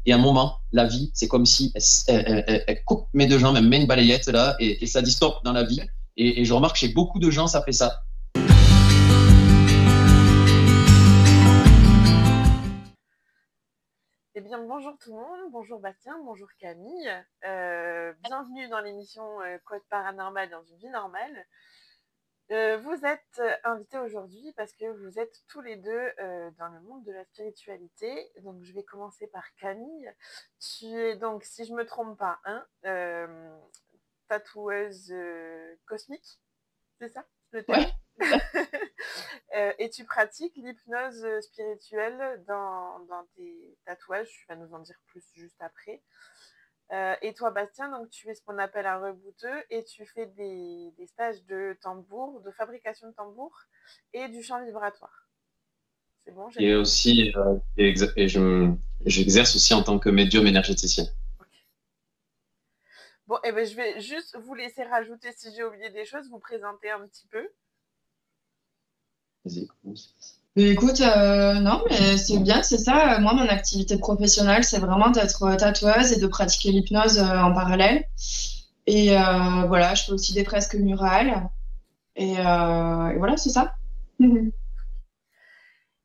Et à un moment, la vie, c'est comme si elle coupe mes deux jambes, elle me met une balayette là, et ça dit stop dans la vie. Et je remarque que chez beaucoup de gens, ça fait ça. Eh bien, bonjour tout le monde, bonjour Bastien, bonjour Camille. Bienvenue dans l'émission Code Paranormal dans une vie normale. Vous êtes invités aujourd'hui parce que vous êtes tous les deux dans le monde de la spiritualité. Donc, je vais commencer par Camille. Tu es donc, si je ne me trompe pas, tatoueuse cosmique, c'est ça le terme? Ouais. Et tu pratiques l'hypnose spirituelle dans tes tatouages. Tu vas nous en dire plus juste après. Et toi, Bastien, donc tu es ce qu'on appelle un rebouteux et tu fais des stages de tambour, de fabrication de tambour et du chant vibratoire. C'est bon, j'ai Et aussi, j'exerce aussi en tant que médium énergéticien. Okay. Bon, et ben je vais juste vous laisser rajouter, si j'ai oublié des choses, vous présenter un petit peu. Vas-y, commence. Écoute, non, mais c'est bien, c'est ça. Moi, mon activité professionnelle, c'est vraiment d'être tatoueuse et de pratiquer l'hypnose en parallèle. Et voilà, je fais aussi des fresques murales. Et voilà, c'est ça.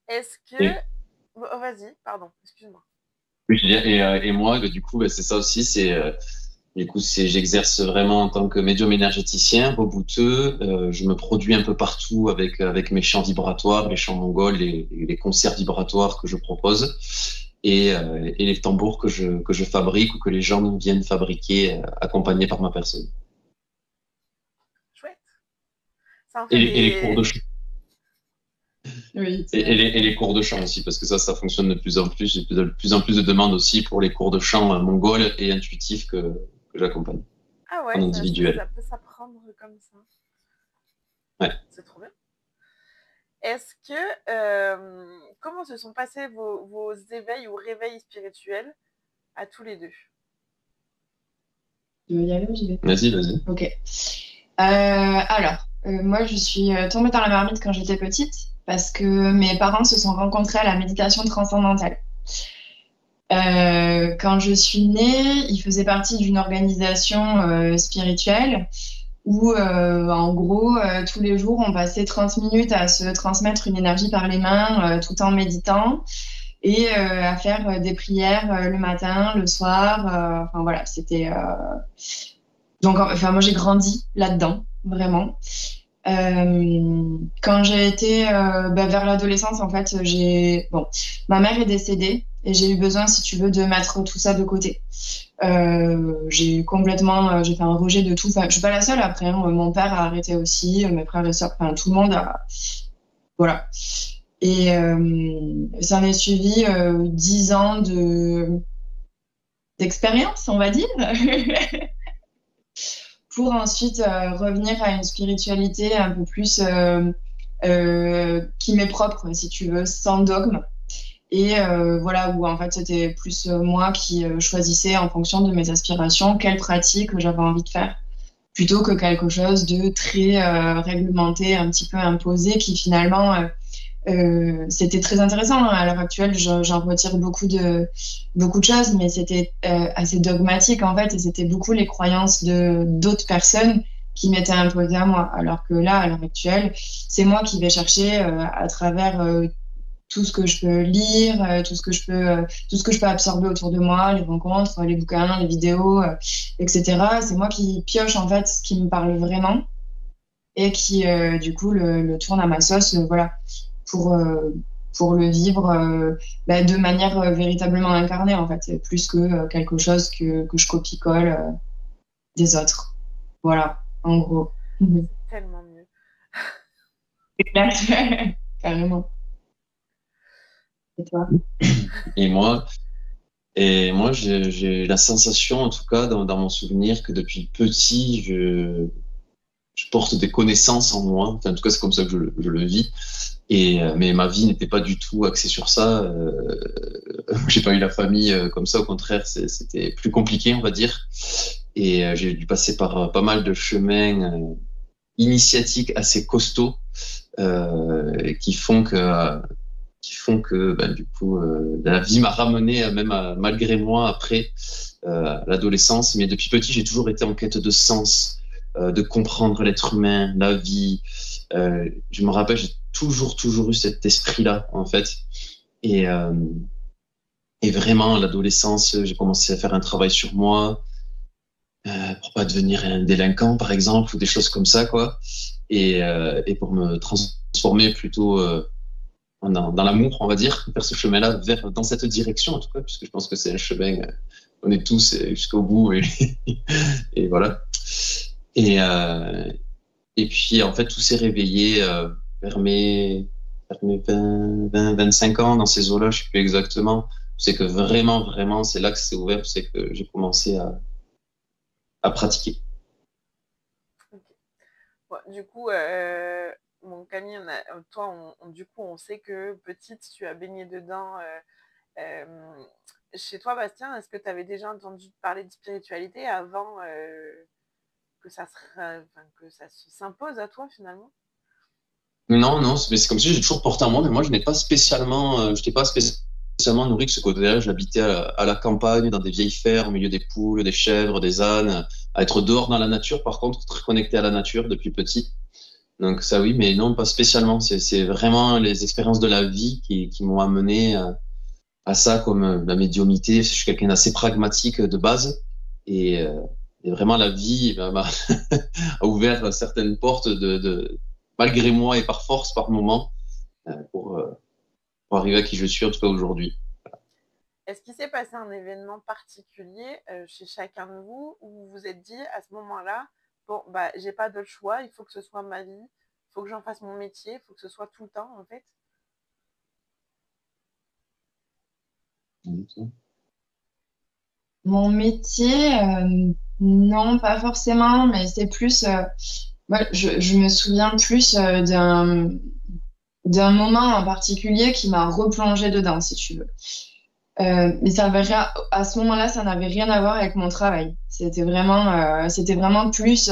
Est-ce que... Oh, vas-y, pardon, excuse-moi. Oui, et moi, du coup, c'est ça aussi. J'exerce vraiment en tant que médium énergéticien, rebouteux. Je me produis un peu partout avec mes chants vibratoires, les chants mongols, les concerts vibratoires que je propose, et les tambours que je fabrique ou que les gens viennent fabriquer, accompagnés par ma personne. Chouette. Ça en fait et les cours de chant. Oui, et les cours de chant aussi, parce que ça fonctionne de plus en plus. J'ai de plus en plus de demandes aussi pour les cours de chant mongols et intuitifs que j'accompagne. Ah ouais, en individuel. ça peut s'apprendre comme ça. Ouais. C'est trop bien. Est-ce que... comment se sont passés vos éveils ou réveils spirituels à tous les deux? Tu veux y aller ou j'y vais? Vas-y. Ok. Alors, moi, je suis tombée dans la marmite quand j'étais petite parce que mes parents se sont rencontrés à la méditation transcendantale. Quand je suis née, ils faisaient partie d'une organisation spirituelle où, en gros, tous les jours, on passait 30 minutes à se transmettre une énergie par les mains tout en méditant et à faire des prières le matin, le soir. Enfin, voilà, c'était... Donc, enfin, moi, j'ai grandi là-dedans, vraiment. Quand j'ai été vers l'adolescence, en fait, ma mère est décédée et j'ai eu besoin, si tu veux, de mettre tout ça de côté. J'ai fait un rejet de tout. Enfin, je suis pas la seule après. Hein. Mon père a arrêté aussi, mes frères et sœurs, enfin, tout le monde a. Voilà. Et ça m'est suivi 10 ans d'expérience, on va dire. Pour ensuite revenir à une spiritualité un peu plus qui m'est propre, si tu veux, sans dogme. Et voilà, où en fait c'était plus moi qui choisissais en fonction de mes aspirations quelle pratique j'avais envie de faire, plutôt que quelque chose de très réglementé, un petit peu imposé, qui finalement... c'était très intéressant. À l'heure actuelle, j'en retire beaucoup de choses, mais c'était assez dogmatique en fait, et c'était beaucoup les croyances de d'autres personnes qui m'étaient imposées à moi. Alors que là, à l'heure actuelle, c'est moi qui vais chercher à travers tout ce que je peux lire, tout ce que je peux absorber autour de moi, les rencontres, les bouquins, les vidéos, etc. C'est moi qui pioche en fait ce qui me parle vraiment et qui du coup le tourne à ma sauce, voilà. Pour le vivre de manière véritablement incarnée, en fait, plus que quelque chose que je copie-colle des autres. Voilà, en gros. C'est tellement mieux. Carrément. Et toi? Et moi, j'ai la sensation, en tout cas, dans mon souvenir, que depuis petit, je porte des connaissances en moi. Enfin, en tout cas, c'est comme ça que je le vis. Mais ma vie n'était pas du tout axée sur ça. J'ai pas eu la famille comme ça. Au contraire, c'était plus compliqué, on va dire. Et j'ai dû passer par pas mal de chemins initiatiques assez costauds qui font que qui font que du coup la vie m'a ramené malgré moi après l'adolescence. Mais depuis petit, j'ai toujours été en quête de sens, de comprendre l'être humain, la vie. Je me rappelle, j'ai toujours eu cet esprit-là en fait. Et, euh, et vraiment, à l'adolescence, j'ai commencé à faire un travail sur moi pour pas devenir un délinquant, par exemple, ou des choses comme ça, quoi. Et pour me transformer plutôt dans l'amour, on va dire, vers ce chemin-là, dans cette direction, en tout cas, puisque je pense que c'est un chemin, on est tous jusqu'au bout, et voilà. Et puis, en fait, tout s'est réveillé vers mes 25 ans, dans ces eaux-là, je ne sais plus exactement. C'est que vraiment, c'est là que c'est ouvert, c'est que j'ai commencé à pratiquer. Ok. Bon, du coup, mon Camille, toi, du coup, on sait que petite, tu as baigné dedans. Chez toi, Bastien, est-ce que tu avais déjà entendu parler de spiritualité avant que ça s'impose à toi finalement? Non, mais c'est comme si j'ai toujours porté en moi, mais moi, je n'étais pas spécialement nourri de ce côté-là. J'habitais à la campagne, dans des vieilles fermes, au milieu des poules, des chèvres, des ânes, à être dehors dans la nature, par contre, très connecté à la nature depuis petit. Donc ça, oui, mais non, pas spécialement. C'est vraiment les expériences de la vie qui m'ont amené à ça, comme la médiumnité. Je suis quelqu'un d'assez pragmatique de base. Et, euh, et vraiment, la vie a ouvert certaines portes malgré moi et par force, par moment, pour arriver à qui je suis, en tout cas aujourd'hui. Est-ce qu'il s'est passé un événement particulier chez chacun de vous où vous vous êtes dit à ce moment-là, bon, bah, j'ai pas d'autre choix, il faut que ce soit ma vie, il faut que j'en fasse mon métier, il faut que ce soit tout le temps, en fait? Mon métier, non, pas forcément, mais c'est plus. Moi, je me souviens plus d'un moment en particulier qui m'a replongé dedans, si tu veux. Mais à ce moment-là, ça n'avait rien à voir avec mon travail. C'était vraiment plus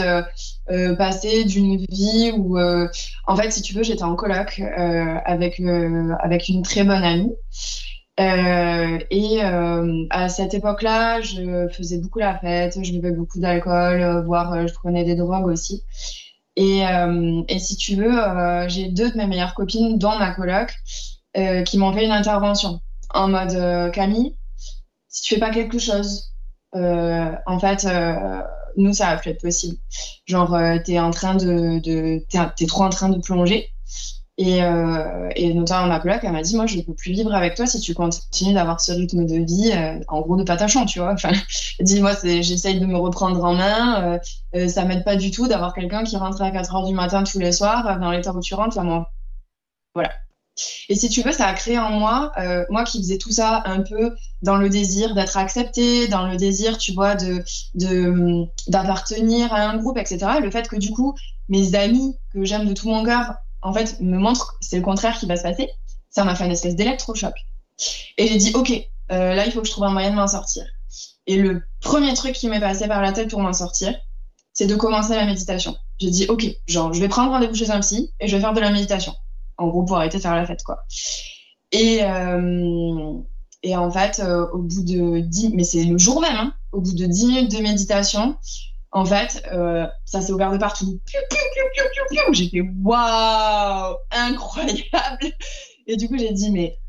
passer d'une vie où, en fait, si tu veux, j'étais en coloc avec une très bonne amie. À cette époque-là, je faisais beaucoup la fête, je buvais beaucoup d'alcool, voire je prenais des drogues aussi. Et si tu veux, j'ai deux de mes meilleures copines dans ma coloc qui m'ont fait une intervention en mode Camille, si tu fais pas quelque chose, en fait, nous ça va plus être possible. Genre, t'es trop en train de plonger. Et notamment ma coloc, elle m'a dit, moi, je ne peux plus vivre avec toi si tu continues d'avoir ce rythme de vie, en gros, de patachon, tu vois. Enfin, elle dit, moi, j'essaye de me reprendre en main. Ça m'aide pas du tout d'avoir quelqu'un qui rentre à 4 heures du matin tous les soirs, dans l'état où tu rentres. Enfin, moi, voilà. Et si tu veux, ça a créé en moi, moi qui faisais tout ça un peu dans le désir d'être acceptée, dans le désir, tu vois, d'appartenir à un groupe, etc. Le fait que du coup, mes amis que j'aime de tout mon cœur, en fait, me montrent que c'est le contraire qui va se passer, ça m'a fait une espèce d'électrochoc. Et j'ai dit, ok, là, il faut que je trouve un moyen de m'en sortir. Et le premier truc qui m'est passé par la tête pour m'en sortir, c'est de commencer la méditation. J'ai dit, ok, genre, je vais prendre rendez-vous chez un psy et je vais faire de la méditation. En gros, pour arrêter de faire la fête, quoi. Et en fait, au bout de 10... Mais c'est le jour même, hein, au bout de 10 minutes de méditation, en fait, ça s'est ouvert de partout. J'étais, waouh, incroyable. Et du coup, j'ai dit, mais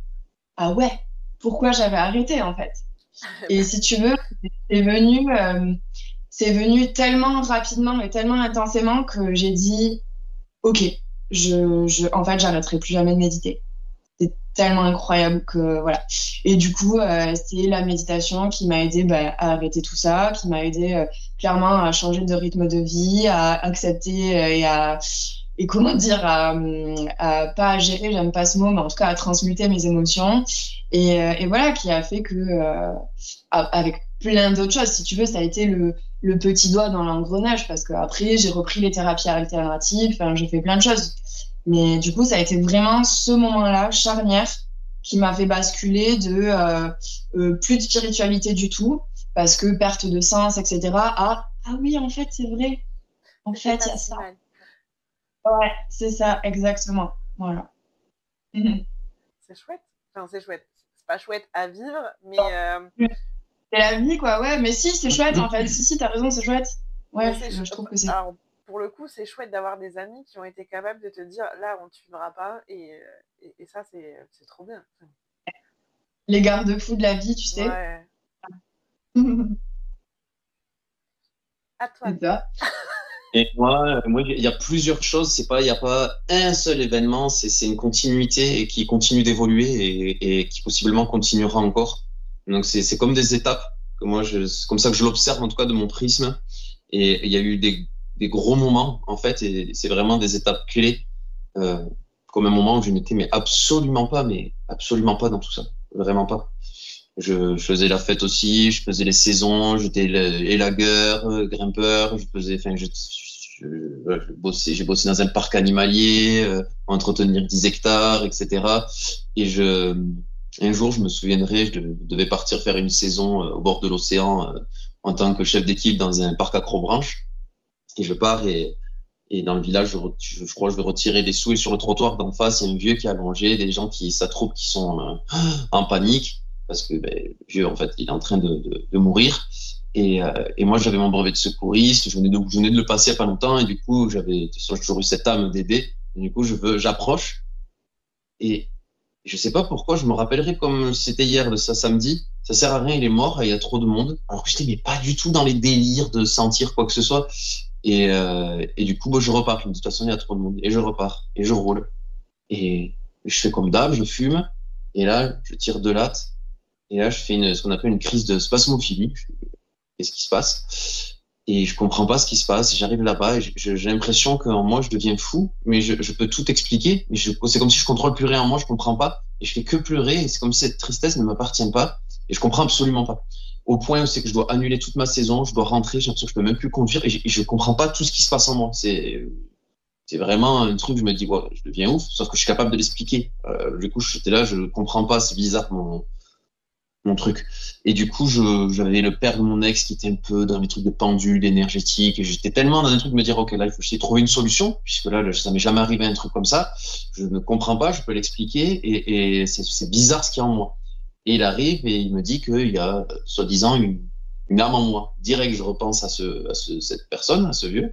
ah ouais, pourquoi j'avais arrêté, en fait? Et si tu veux, c'est venu tellement rapidement et tellement intensément que j'ai dit, ok, en fait, j'arrêterai plus jamais de méditer. C'est tellement incroyable que voilà. Et du coup, c'est la méditation qui m'a aidé à arrêter tout ça, qui m'a aidé clairement à changer de rythme de vie, à accepter et comment dire, à pas à gérer, j'aime pas ce mot, mais en tout cas à transmuter mes émotions. Et voilà, qui a fait que, avec plein d'autres choses, si tu veux, ça a été le petit doigt dans l'engrenage, parce qu'après, j'ai repris les thérapies alternatives, enfin, j'ai fait plein de choses. Mais du coup, ça a été vraiment ce moment-là, charnière, qui m'a fait basculer de plus de spiritualité du tout, parce que perte de sens, etc. Ah oui, en fait, c'est vrai. En fait, il y a ça. Ouais, c'est ça, exactement. Voilà. c'est chouette. Enfin, c'est chouette. C'est pas chouette à vivre, mais... C'est la vie, quoi. Ouais, mais si, c'est chouette, en fait. Si, t'as raison, c'est chouette. Ouais, je trouve que c'est... Alors, pour le coup, c'est chouette d'avoir des amis qui ont été capables de te dire, là, on ne te suivra pas, et ça, c'est trop bien. Les garde-fous de la vie, tu sais. Ouais. À toi. C'est ça. Et moi, il y a plusieurs choses. Il n'y a pas un seul événement. C'est une continuité et qui continue d'évoluer et qui possiblement continuera encore. Donc c'est comme des étapes que moi, c'est comme ça que je l'observe en tout cas de mon prisme. Et il y a eu des gros moments en fait, et c'est vraiment des étapes clés. Comme un moment où je n'étais mais absolument pas dans tout ça, vraiment pas. Je faisais la fête aussi, je faisais les saisons, j'étais élagueur, grimpeur, j'ai bossé dans un parc animalier, entretenir 10 hectares, etc. Et un jour, je me souviendrai, je devais partir faire une saison au bord de l'océan en tant que chef d'équipe dans un parc accrobranche. Et je pars et dans le village, je crois que je vais retirer des sous et sur le trottoir d'en face, il y a un vieux qui est allongé, des gens qui s'attroupent, qui sont en panique parce que le vieux, en fait, il est en train de mourir. Et moi, j'avais mon brevet de secouriste, je venais de le passer il n'y a pas longtemps et du coup, j'ai toujours eu cette âme d'aider. Et du coup, j'approche et je sais pas pourquoi, je me rappellerai comme c'était hier de ça samedi. Ça sert à rien, il est mort et il y a trop de monde. Alors que j'étais mais pas du tout dans les délires de sentir quoi que ce soit. Et du coup, je repars. Je me dis de toute façon, il y a trop de monde. Et je repars et je roule. Et je fais comme d'hab, je fume. Et là, je tire de latte. Et là, je fais ce qu'on appelle une crise de spasmophilie. Qu'est-ce qui se passe? Et je comprends pas ce qui se passe. J'arrive là-bas et j'ai l'impression qu'en moi, je deviens fou, mais je peux tout expliquer. Mais c'est comme si je contrôle plus rien en moi, je comprends pas. Et je fais que pleurer. Et c'est comme si cette tristesse ne m'appartient pas. Et je comprends absolument pas. Au point où c'est que je dois annuler toute ma saison, je dois rentrer, j'ai l'impression que je peux même plus conduire. Et je comprends pas tout ce qui se passe en moi. C'est vraiment un truc, je me dis, ouais, je deviens ouf, sauf que je suis capable de l'expliquer. Du coup, j'étais là, je comprends pas, c'est bizarre mon truc. Et du coup, j'avais le père de mon ex qui était un peu dans les trucs de pendule énergétique, et j'étais tellement dans un truc de me dire, ok, là, il faut essayer de trouver une solution, puisque là, ça m'est jamais arrivé un truc comme ça. Je ne comprends pas, je peux l'expliquer, et c'est bizarre ce qu'il y a en moi. Et il arrive et il me dit qu'il y a, soi-disant, une âme en moi. Direct, je repense à cette personne, à ce vieux,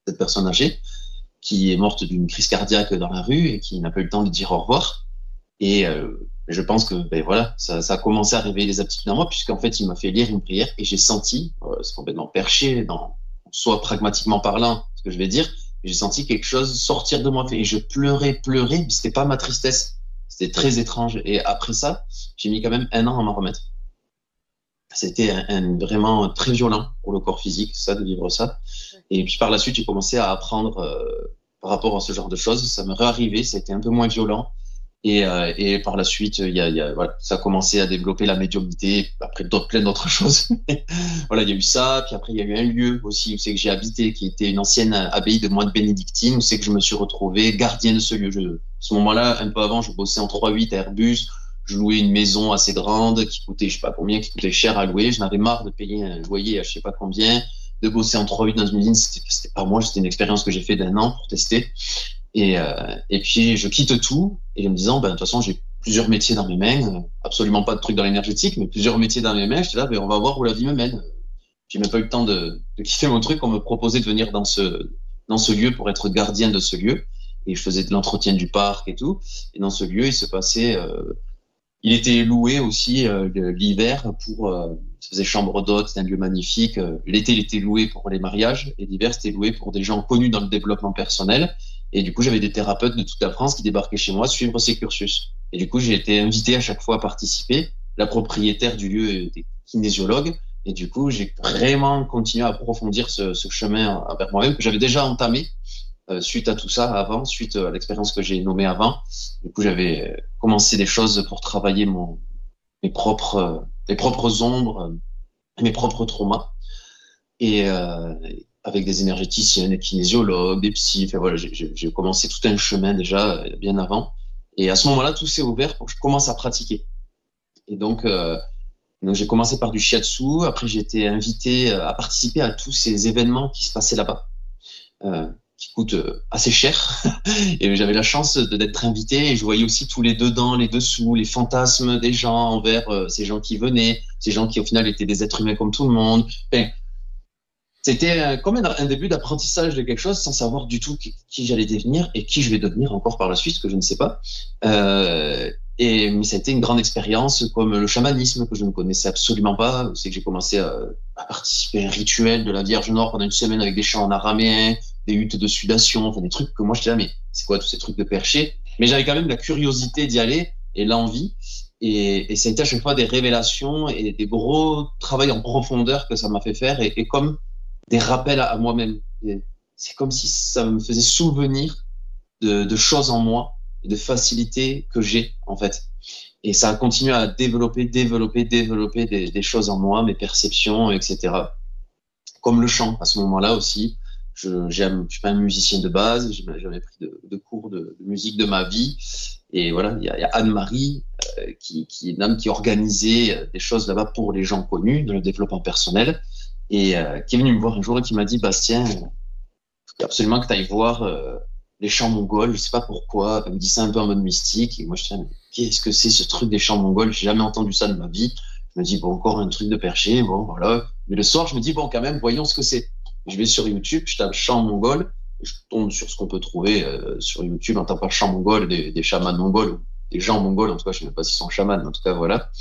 cette personne âgée, qui est morte d'une crise cardiaque dans la rue et qui n'a pas eu le temps de dire au revoir. Et je pense que voilà, ça a commencé à réveiller les aptitudes en moi, puisqu'en fait, il m'a fait lire une prière et j'ai senti, c'est complètement perché, soit pragmatiquement parlant, ce que je vais dire, j'ai senti quelque chose sortir de moi. Et je pleurais, mais c'était pas ma tristesse. C'était très étrange. Et après ça, j'ai mis quand même 1 an à m'en remettre. C'était vraiment très violent pour le corps physique, ça, de vivre ça. Et puis par la suite, j'ai commencé à apprendre par rapport à ce genre de choses. Ça m'est réarrivé, ça a été un peu moins violent. Et par la suite, voilà, ça a commencé à développer la médiumnité, après plein d'autres choses. Voilà, il y a eu ça, puis après il y a eu un lieu aussi où c'est que j'ai habité, qui était une ancienne abbaye de moines bénédictines, où c'est que je me suis retrouvé gardien de ce lieu. À ce moment-là, un peu avant, je bossais en 3-8 à Airbus, je louais une maison assez grande qui coûtait, je sais pas combien, qui coûtait cher à louer. Je n'avais marre de payer un loyer à je sais pas combien, de bosser en 3-8 dans une usine, c'était pas moi, c'était une expérience que j'ai fait d'1 an pour tester. Et puis je quitte tout et en me disant, de toute façon, j'ai plusieurs métiers dans mes mains, absolument pas de trucs dans l'énergétique, mais plusieurs métiers dans mes mains. J'étais là, on va voir où la vie me mène. J'ai même pas eu le temps de quitter mon truc. On me proposait de venir dans ce lieu pour être gardien de ce lieu. Et je faisais de l'entretien du parc et tout. Et dans ce lieu, il se passait, il était loué aussi l'hiver pour, ça faisait chambre d'hôte, c'était un lieu magnifique. L'été, il était loué pour les mariages et l'hiver, c'était loué pour des gens connus dans le développement personnel. Et du coup, j'avais des thérapeutes de toute la France qui débarquaient chez moi suivre ces cursus. Et du coup, j'ai été invité à chaque fois à participer. La propriétaire du lieu était kinésiologue. Et du coup, j'ai vraiment continué à approfondir ce chemin vers moi-même que j'avais déjà entamé suite à tout ça avant, suite à l'expérience que j'ai nommée avant. Du coup, j'avais commencé des choses pour travailler mes propres ombres, mes propres traumas. Et avec des énergéticiens, des kinésiologues, des psys. Enfin, voilà, j'ai commencé tout un chemin déjà bien avant. Et à ce moment-là, tout s'est ouvert pour que je commence à pratiquer. Et donc j'ai commencé par du shiatsu. Après, j'ai été invité à participer à tous ces événements qui se passaient là-bas. qui coûte assez cher. Et j'avais la chance d'être invité et je voyais aussi tous les dedans, les dessous, les fantasmes des gens envers ces gens qui venaient, ces gens qui au final étaient des êtres humains comme tout le monde. Enfin, c'était comme un début d'apprentissage de quelque chose sans savoir du tout qui j'allais devenir et qui je vais devenir encore par la suite, ce que je ne sais pas. Mais ça a été une grande expérience, comme le chamanisme que je ne connaissais absolument pas. C'est que j'ai commencé à participer à un rituel de la Vierge Noire pendant une semaine avec des chants en araméen, des huttes de sudation, enfin des trucs que moi j'étais là, mais c'est quoi tous ces trucs de perché? Mais j'avais quand même la curiosité d'y aller et l'envie. Et ça a été à chaque fois des révélations et des gros travails en profondeur que ça m'a fait faire et comme des rappels à moi-même. C'est comme si ça me faisait souvenir de choses en moi et de facilités que j'ai, en fait. Et ça a continué à développer des choses en moi, mes perceptions, etc. Comme le chant, à ce moment-là aussi. Je suis pas un musicien de base, j'avais pris de cours de musique de ma vie. Et voilà, il y a Anne-Marie qui est une dame qui organisait des choses là-bas pour les gens connus dans le développement personnel. Et qui est venu me voir un jour et qui m'a dit, Bastien, il faut absolument que tu ailles voir les chants mongols, je sais pas pourquoi, elle me dit ça un peu en mode mystique, et moi je dis, qu'est-ce que c'est ce truc des chants mongols, j'ai jamais entendu ça de ma vie. Je me dis, bon, encore un truc de perché, bon, voilà. Mais le soir, je me dis, bon, quand même, voyons ce que c'est. Je vais sur YouTube, je tape chants mongols, je tombe sur ce qu'on peut trouver sur YouTube, en tapant chants mongols, des chamans mongols, des gens mongols, en tout cas, je ne sais même pas s'ils sont chamans, mais en tout cas, voilà.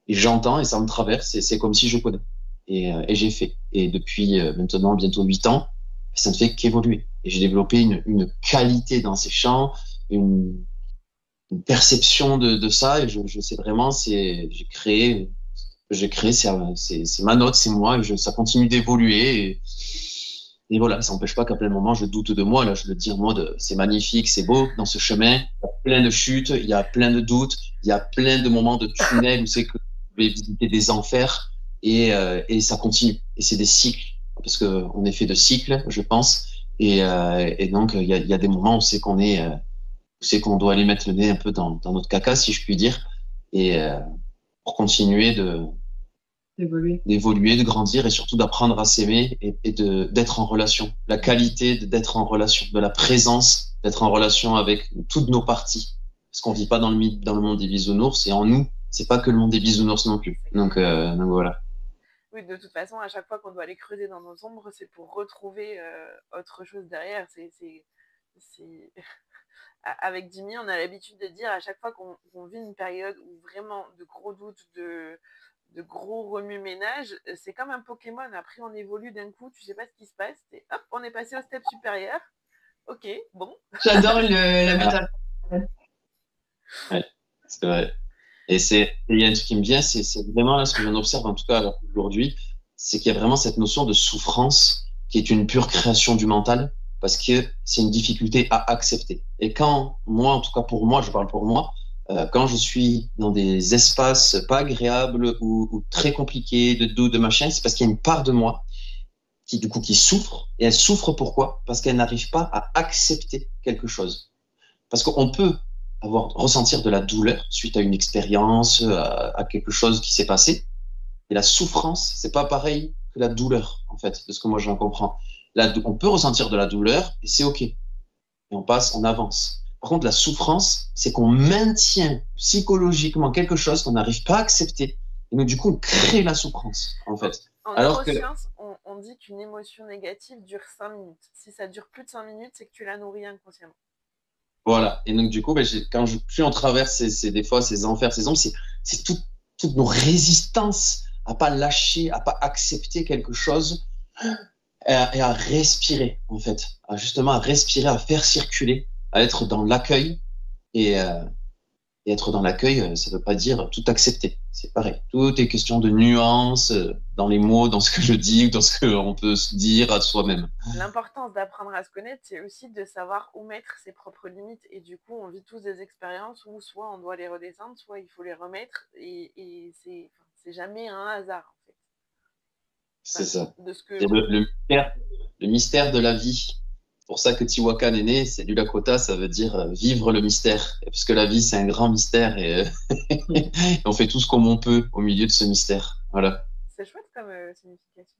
Et j'entends et ça me traverse, et c'est comme si je connais. Et j'ai fait. Et depuis maintenant bientôt 8 ans, ça ne fait qu'évoluer. Et j'ai développé une qualité dans ces chants, une perception de ça. Et je sais vraiment, j'ai créé, c'est ma note, c'est moi. Et ça continue d'évoluer. Et voilà, ça n'empêche pas qu'à plein moment, je doute de moi. Là, je le dis en mode, c'est magnifique, c'est beau dans ce chemin. Il y a plein de chutes, il y a plein de doutes, il y a plein de moments de tunnel où c'est que je vais visiter des enfers. Et ça continue. Et c'est des cycles, parce qu'on est fait de cycles, je pense. Et donc, il y a des moments où c'est qu'on doit aller mettre le nez un peu dans notre caca, si je puis dire, et pour continuer d'évoluer, de grandir et surtout d'apprendre à s'aimer et d'être en relation. La qualité d'être en relation, de la présence, d'être en relation avec toutes nos parties. Parce qu'on vit pas dans le monde des bisounours, et en nous, c'est pas que le monde des bisounours non plus. Donc voilà. Oui, de toute façon, à chaque fois qu'on doit aller creuser dans nos ombres, c'est pour retrouver autre chose derrière. Avec Jimmy, on a l'habitude de dire à chaque fois qu'on vit une période où vraiment de gros doutes, de gros remue-ménage, c'est comme un Pokémon. Après, on évolue d'un coup, tu sais pas ce qui se passe. Et hop, on est passé au step supérieur. Ok, bon. J'adore la métaphore. Ouais, c'est vrai. Et il y a un truc qui me vient, c'est vraiment là ce que j'en observe en tout cas aujourd'hui, c'est qu'il y a vraiment cette notion de souffrance qui est une pure création du mental, parce que c'est une difficulté à accepter. Et quand moi, en tout cas pour moi, je parle pour moi, quand je suis dans des espaces pas agréables ou très compliqués, de doute, de machin, c'est parce qu'il y a une part de moi qui souffre. Et elle souffre pourquoi? Parce qu'elle n'arrive pas à accepter quelque chose. Parce qu'on peut ressentir de la douleur suite à une expérience, à quelque chose qui s'est passé. Et la souffrance, c'est pas pareil que la douleur, en fait, de ce que moi j'en comprends. On peut ressentir de la douleur et c'est OK. Et on passe, on avance. Par contre, la souffrance, c'est qu'on maintient psychologiquement quelque chose qu'on n'arrive pas à accepter. Et donc, du coup, on crée la souffrance, en fait. En neurosciences, on dit qu'une émotion négative dure 5 minutes. Si ça dure plus de 5 minutes, c'est que tu la nourris inconsciemment. Voilà. Et donc, du coup, plus on traverse des fois ces enfers, ces ombres, c'est toutes nos résistances à pas lâcher, à pas accepter quelque chose et à respirer, en fait. Justement, à respirer, à faire circuler, à être dans l'accueil. Et être dans l'accueil, ça veut pas dire tout accepter. C'est pareil. Tout est question de nuances dans les mots, dans ce que je dis ou dans ce qu'on peut se dire à soi-même. L'importance d'apprendre à se connaître, c'est aussi de savoir où mettre ses propres limites. Et du coup, on vit tous des expériences où soit on doit les redescendre, soit il faut les remettre. Et c'est jamais un hasard, en fait. C'est ça. C'est le mystère de la vie. C'est pour ça que Tiwakan est né, c'est du Lakota, ça veut dire vivre le mystère. Parce que la vie, c'est un grand mystère et on fait tous comme on peut au milieu de ce mystère. Voilà. C'est chouette comme signification.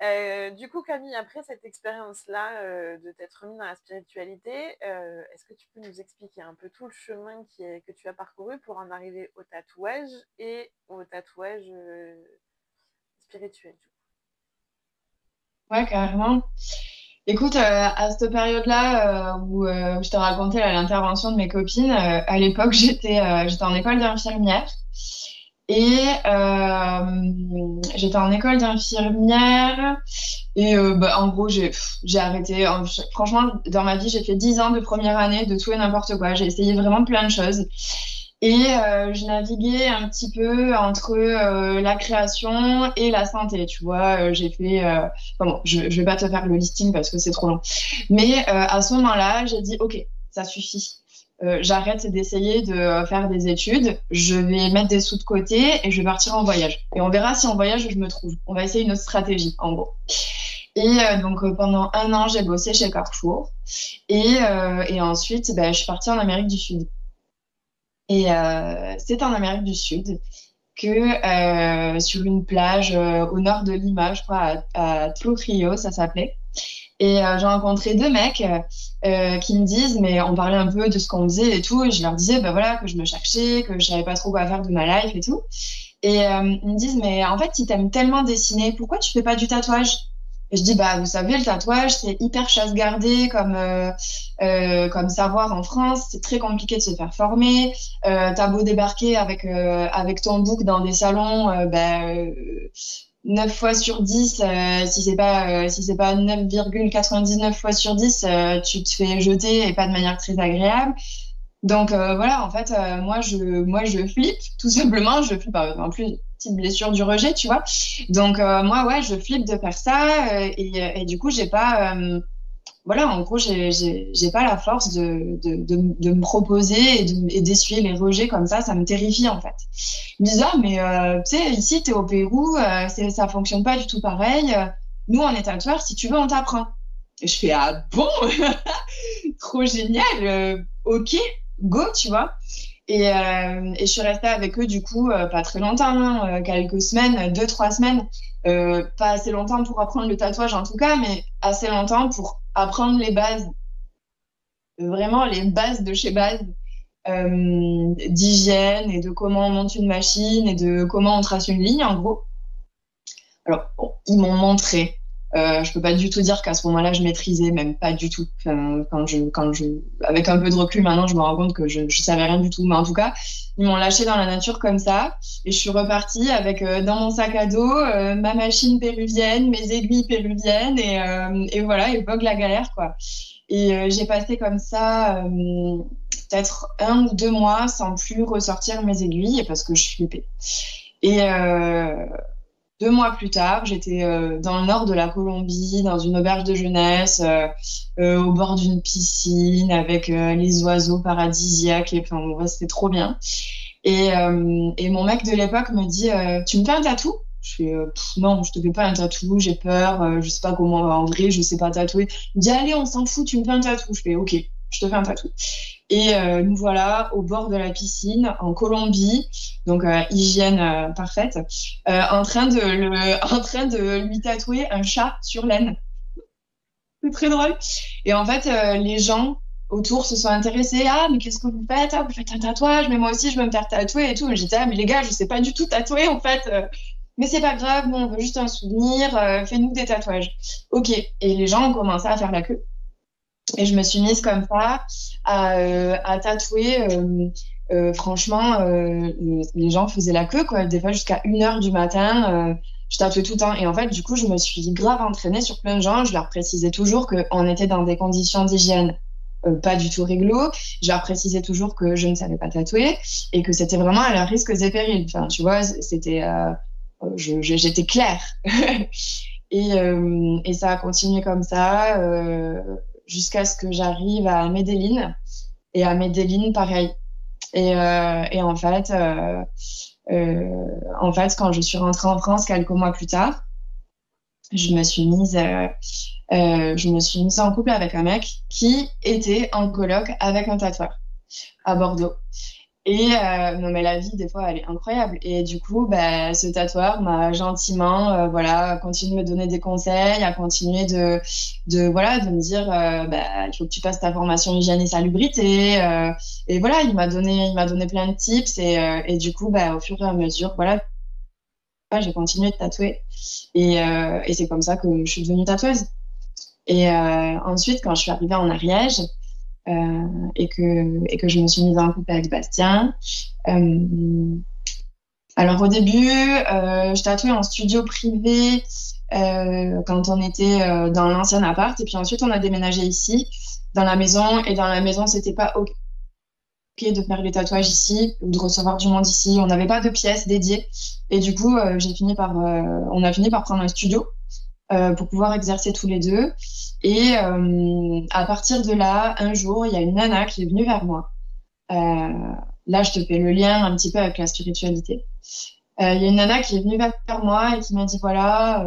Du coup, Camille, après cette expérience-là de t'être remis dans la spiritualité, est-ce que tu peux nous expliquer un peu tout le chemin que tu as parcouru pour en arriver au tatouage et au tatouage spirituel? Ouais, carrément. Écoute, à cette période-là où je te racontais l'intervention de mes copines, à l'époque, j'étais en école d'infirmière. Et j'étais en école d'infirmière et en gros, j'ai arrêté. Franchement, dans ma vie, j'ai fait 10 ans de première année de tout et n'importe quoi. J'ai essayé vraiment plein de choses. Et je naviguais un petit peu entre la création et la santé, tu vois. J'ai fait... bon, je vais pas te faire le listing parce que c'est trop long. Mais à ce moment-là, j'ai dit, OK, ça suffit. J'arrête d'essayer de faire des études, je vais mettre des sous de côté et je vais partir en voyage. Et on verra si en voyage je me trouve. On va essayer une autre stratégie, en gros. Et donc pendant 1 an, j'ai bossé chez Carrefour. Et ensuite, je suis partie en Amérique du Sud. Et c'est en Amérique du Sud que sur une plage au nord de Lima, je crois, à Trujillo, ça s'appelait. Et j'ai rencontré 2 mecs qui me disent, mais on parlait un peu de ce qu'on faisait et tout, et je leur disais voilà, que je me cherchais, que je savais pas trop quoi faire de ma life et tout. Et ils me disent, mais en fait, si t'aimes tellement dessiner, pourquoi tu fais pas du tatouage? Et je dis, vous savez, le tatouage, c'est hyper chasse gardée comme savoir en France, c'est très compliqué de se faire former. T'as beau débarquer avec ton book dans des salons, 9 fois sur 10, si c'est pas 9,99 fois sur 10, tu te fais jeter et pas de manière très agréable. Donc voilà, en fait, moi je flippe, tout simplement, je flippe. En plus, petite blessure du rejet, tu vois. Donc moi, ouais, je flippe de faire ça et du coup, j'ai pas... voilà, en gros, j'ai pas la force de me proposer et d'essuyer les rejets comme ça me terrifie en fait. Je me disais, mais tu sais, ici, t'es au Pérou, ça fonctionne pas du tout pareil. Nous, on est tatoueurs, si tu veux, on t'apprend. Et je fais, ah bon, trop génial, ok, go, tu vois. Et je suis restée avec eux, du coup, pas très longtemps, quelques semaines, 2-3 semaines. Pas assez longtemps pour apprendre le tatouage en tout cas, mais assez longtemps pour apprendre les bases, vraiment les bases de chez base, d'hygiène et de comment on monte une machine et de comment on trace une ligne en gros. Alors bon, ils m'ont montré. Je peux pas du tout dire qu'à ce moment-là je maîtrisais, même pas du tout. Enfin, avec un peu de recul maintenant, je me rends compte que je savais rien du tout. Mais en tout cas, ils m'ont lâché dans la nature comme ça, et je suis repartie avec dans mon sac à dos ma machine péruvienne, mes aiguilles péruviennes, et voilà, et vogue la galère quoi. Et j'ai passé comme ça peut-être 1 ou 2 mois sans plus ressortir mes aiguilles parce que je flippais. Et 2 mois plus tard, j'étais dans le nord de la Colombie, dans une auberge de jeunesse, au bord d'une piscine, avec les oiseaux paradisiaques. Enfin, c'était trop bien. Et mon mec de l'époque me dit, tu me fais un tatou? Je fais, non, je te fais pas un tatou, j'ai peur, je sais pas comment, en vrai, je sais pas tatouer. Il me dit, allez, on s'en fout, tu me fais un tatou. Je fais, ok, je te fais un tatou. Et nous voilà au bord de la piscine en Colombie, donc hygiène parfaite, en train de lui tatouer un chat sur l'aine. C'est très drôle. Et en fait, les gens autour se sont intéressés. Ah, mais qu'est-ce que vous faites? Ah, vous faites un tatouage, mais moi aussi je veux me faire tatouer et tout. Mais j'étais, ah, mais les gars, je sais pas du tout tatouer en fait. Mais c'est pas grave, nous on veut juste un souvenir. Fais-nous des tatouages. Ok. Et les gens ont commencé à faire la queue. Et je me suis mise comme ça à tatouer. Franchement, les gens faisaient la queue, quoi. Des fois jusqu'à 1h du matin, je tatouais tout le temps. Et en fait, du coup, je me suis grave entraînée sur plein de gens. Je leur précisais toujours qu'on était dans des conditions d'hygiène pas du tout réglo. Je leur précisais toujours que je ne savais pas tatouer et que c'était vraiment à leurs risques et périls. Enfin, tu vois, c'était, j'étais claire. Et ça a continué comme ça. Jusqu'à ce que j'arrive à Medellín. Et à Medellín, pareil. Et en fait, quand je suis rentrée en France quelques mois plus tard, je me suis mise en couple avec un mec qui était en coloc avec un tatoueur à Bordeaux. Et non, mais la vie, des fois, elle est incroyable. Et du coup, bah, ce tatoueur m'a gentiment, voilà, continué de me donner des conseils, a continué voilà, de me dire, bah, il faut que tu passes ta formation hygiène et salubrité. Et voilà, il m'a donné plein de tips. Et du coup, bah, au fur et à mesure, voilà, j'ai continué de tatouer. Et c'est comme ça que je suis devenue tatoueuse. Et ensuite, quand je suis arrivée en Ariège, et que je me suis mise en couple avec Bastien. Alors au début, je tatouais en studio privé quand on était dans l'ancien appart, et puis ensuite on a déménagé ici, dans la maison, et dans la maison, c'était pas OK de faire les tatouages ici ou de recevoir du monde ici. On n'avait pas de pièces dédiées, et du coup, on a fini par prendre un studio pour pouvoir exercer tous les deux. Et à partir de là, un jour, il y a une nana qui est venue vers moi. Là, je te fais le lien un petit peu avec la spiritualité. Il y a une nana qui est venue vers moi et qui m'a dit, voilà,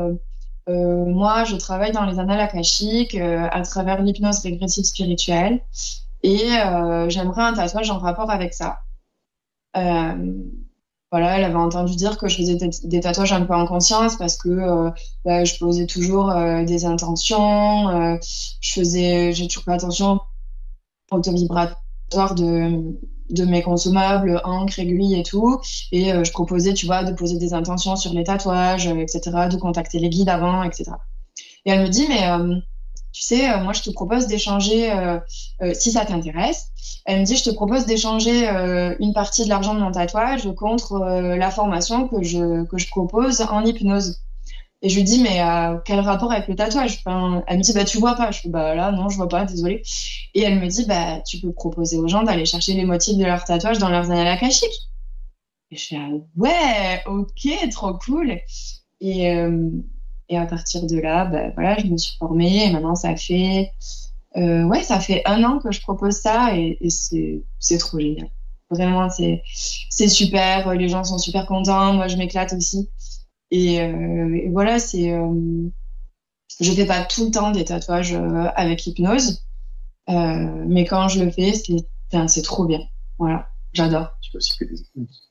moi, je travaille dans les annales akashiques à travers l'hypnose régressive spirituelle, et j'aimerais un tatouage en rapport avec ça. Voilà, elle avait entendu dire que je faisais des tatouages un peu en conscience parce que bah, je posais toujours des intentions, j'ai toujours fait attention au taux vibratoire de mes consommables, encre, aiguille et tout. Et je proposais, tu vois, de poser des intentions sur les tatouages, etc., de contacter les guides avant, etc. Et elle me dit, mais tu sais, moi, je te propose d'échanger, si ça t'intéresse. Elle me dit, je te propose d'échanger une partie de l'argent de mon tatouage contre la formation que je propose en hypnose. Et je lui dis, mais quel rapport avec le tatouage? Enfin, elle me dit, bah, tu vois pas. Je fais, bah là, non, je vois pas, désolée. Et elle me dit, bah, tu peux proposer aux gens d'aller chercher les motifs de leur tatouage dans leurs annales akashiques. Et je fais, ah, ouais, ok, trop cool. Et à partir de là, bah, voilà, je me suis formée. Et maintenant, ça fait 1 an que je propose ça, et c'est trop génial. Vraiment, c'est super. Les gens sont super contents. Moi, je m'éclate aussi. Et voilà, je fais pas tout le temps des tatouages avec hypnose, mais quand je le fais, c'est trop bien. Voilà, j'adore. Tu fais aussi que des hypnoses.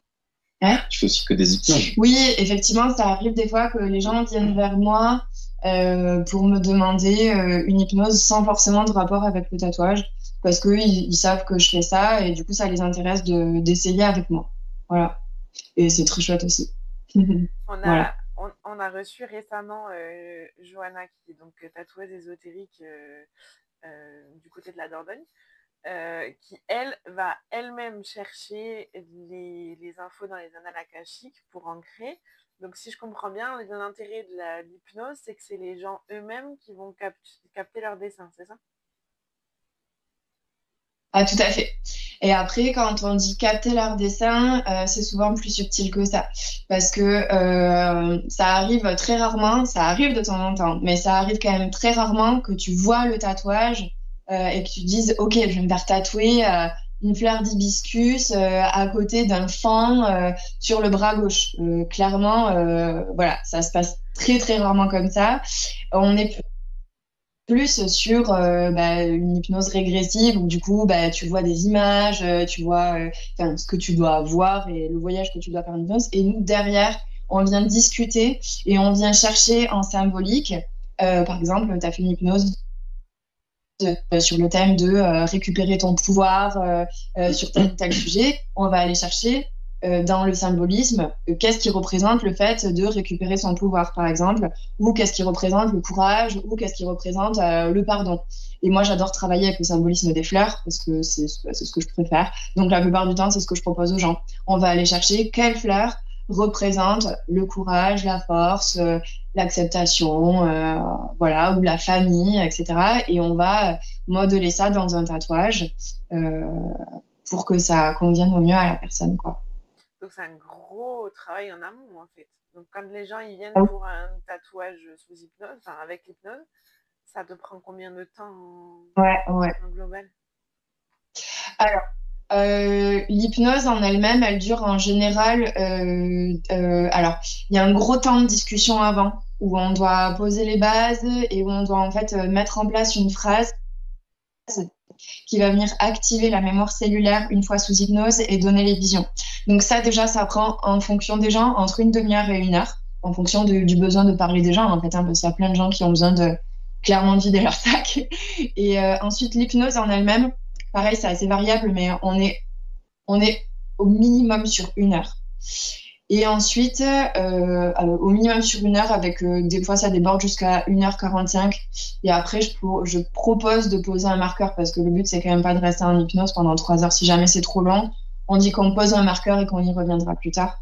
Hein? Tu fais aussi que des hypnoses. Oui, effectivement, ça arrive des fois que les gens viennent vers moi pour me demander une hypnose sans forcément de rapport avec le tatouage, parce qu'eux, ils savent que je fais ça, et du coup, ça les intéresse d'essayer avec moi. Voilà. Et c'est très chouette aussi. Voilà. On a reçu récemment Johanna, qui est donc tatoueuse ésotérique du côté de la Dordogne, qui, elle, va elle-même chercher les infos dans les annales akashiques pour en créer. Donc, si je comprends bien, l'intérêt de l'hypnose, c'est que c'est les gens eux-mêmes qui vont capter leur dessin, c'est ça? Ah, tout à fait. Et après, quand on dit capter leur dessin, c'est souvent plus subtil que ça. Parce que ça arrive très rarement, ça arrive de temps en temps, mais ça arrive quand même très rarement que tu vois le tatouage et que tu dises, OK, je vais me faire tatouer une fleur d'hibiscus à côté d'un fan sur le bras gauche. Clairement, voilà, ça se passe très, très rarement comme ça. On est plus sur une hypnose régressive où du coup tu vois des images, tu vois ce que tu dois voir et le voyage que tu dois faire en hypnose, et nous derrière on vient discuter et on vient chercher en symbolique, par exemple tu as fait une hypnose sur le thème de récupérer ton pouvoir sur tel ou tel sujet, on va aller chercher dans le symbolisme, qu'est-ce qui représente le fait de récupérer son pouvoir, par exemple, ou qu'est-ce qui représente le courage, ou qu'est-ce qui représente le pardon. Et moi, j'adore travailler avec le symbolisme des fleurs, parce que c'est ce que je préfère. Donc, la plupart du temps, c'est ce que je propose aux gens. On va aller chercher quelle fleur représente le courage, la force, l'acceptation, voilà, ou la famille, etc. Et on va modeler ça dans un tatouage pour que ça convienne au mieux à la personne, quoi. Donc, c'est un gros travail en amont, en fait. Donc, quand les gens ils viennent pour un tatouage sous hypnose, enfin avec l'hypnose, ça te prend combien de temps en global? Alors, l'hypnose en elle-même, elle dure en général... alors, il y a un gros temps de discussion avant, où on doit poser les bases et où on doit en fait mettre en place une phrase qui va venir activer la mémoire cellulaire une fois sous hypnose et donner les visions. Donc ça, déjà, ça prend en fonction des gens entre une demi-heure et 1 heure, en fonction du besoin de parler des gens, en fait, hein, parce qu'il y a plein de gens qui ont besoin de clairement de vider leur sac. Et ensuite, l'hypnose en elle-même, pareil, c'est assez variable, mais on est au minimum sur 1 heure. Et ensuite, au minimum sur 1 heure, avec des fois ça déborde jusqu'à 1h45. Et après, je propose de poser un marqueur parce que le but, c'est quand même pas de rester en hypnose pendant 3 heures si jamais c'est trop long. On dit qu'on pose un marqueur et qu'on y reviendra plus tard.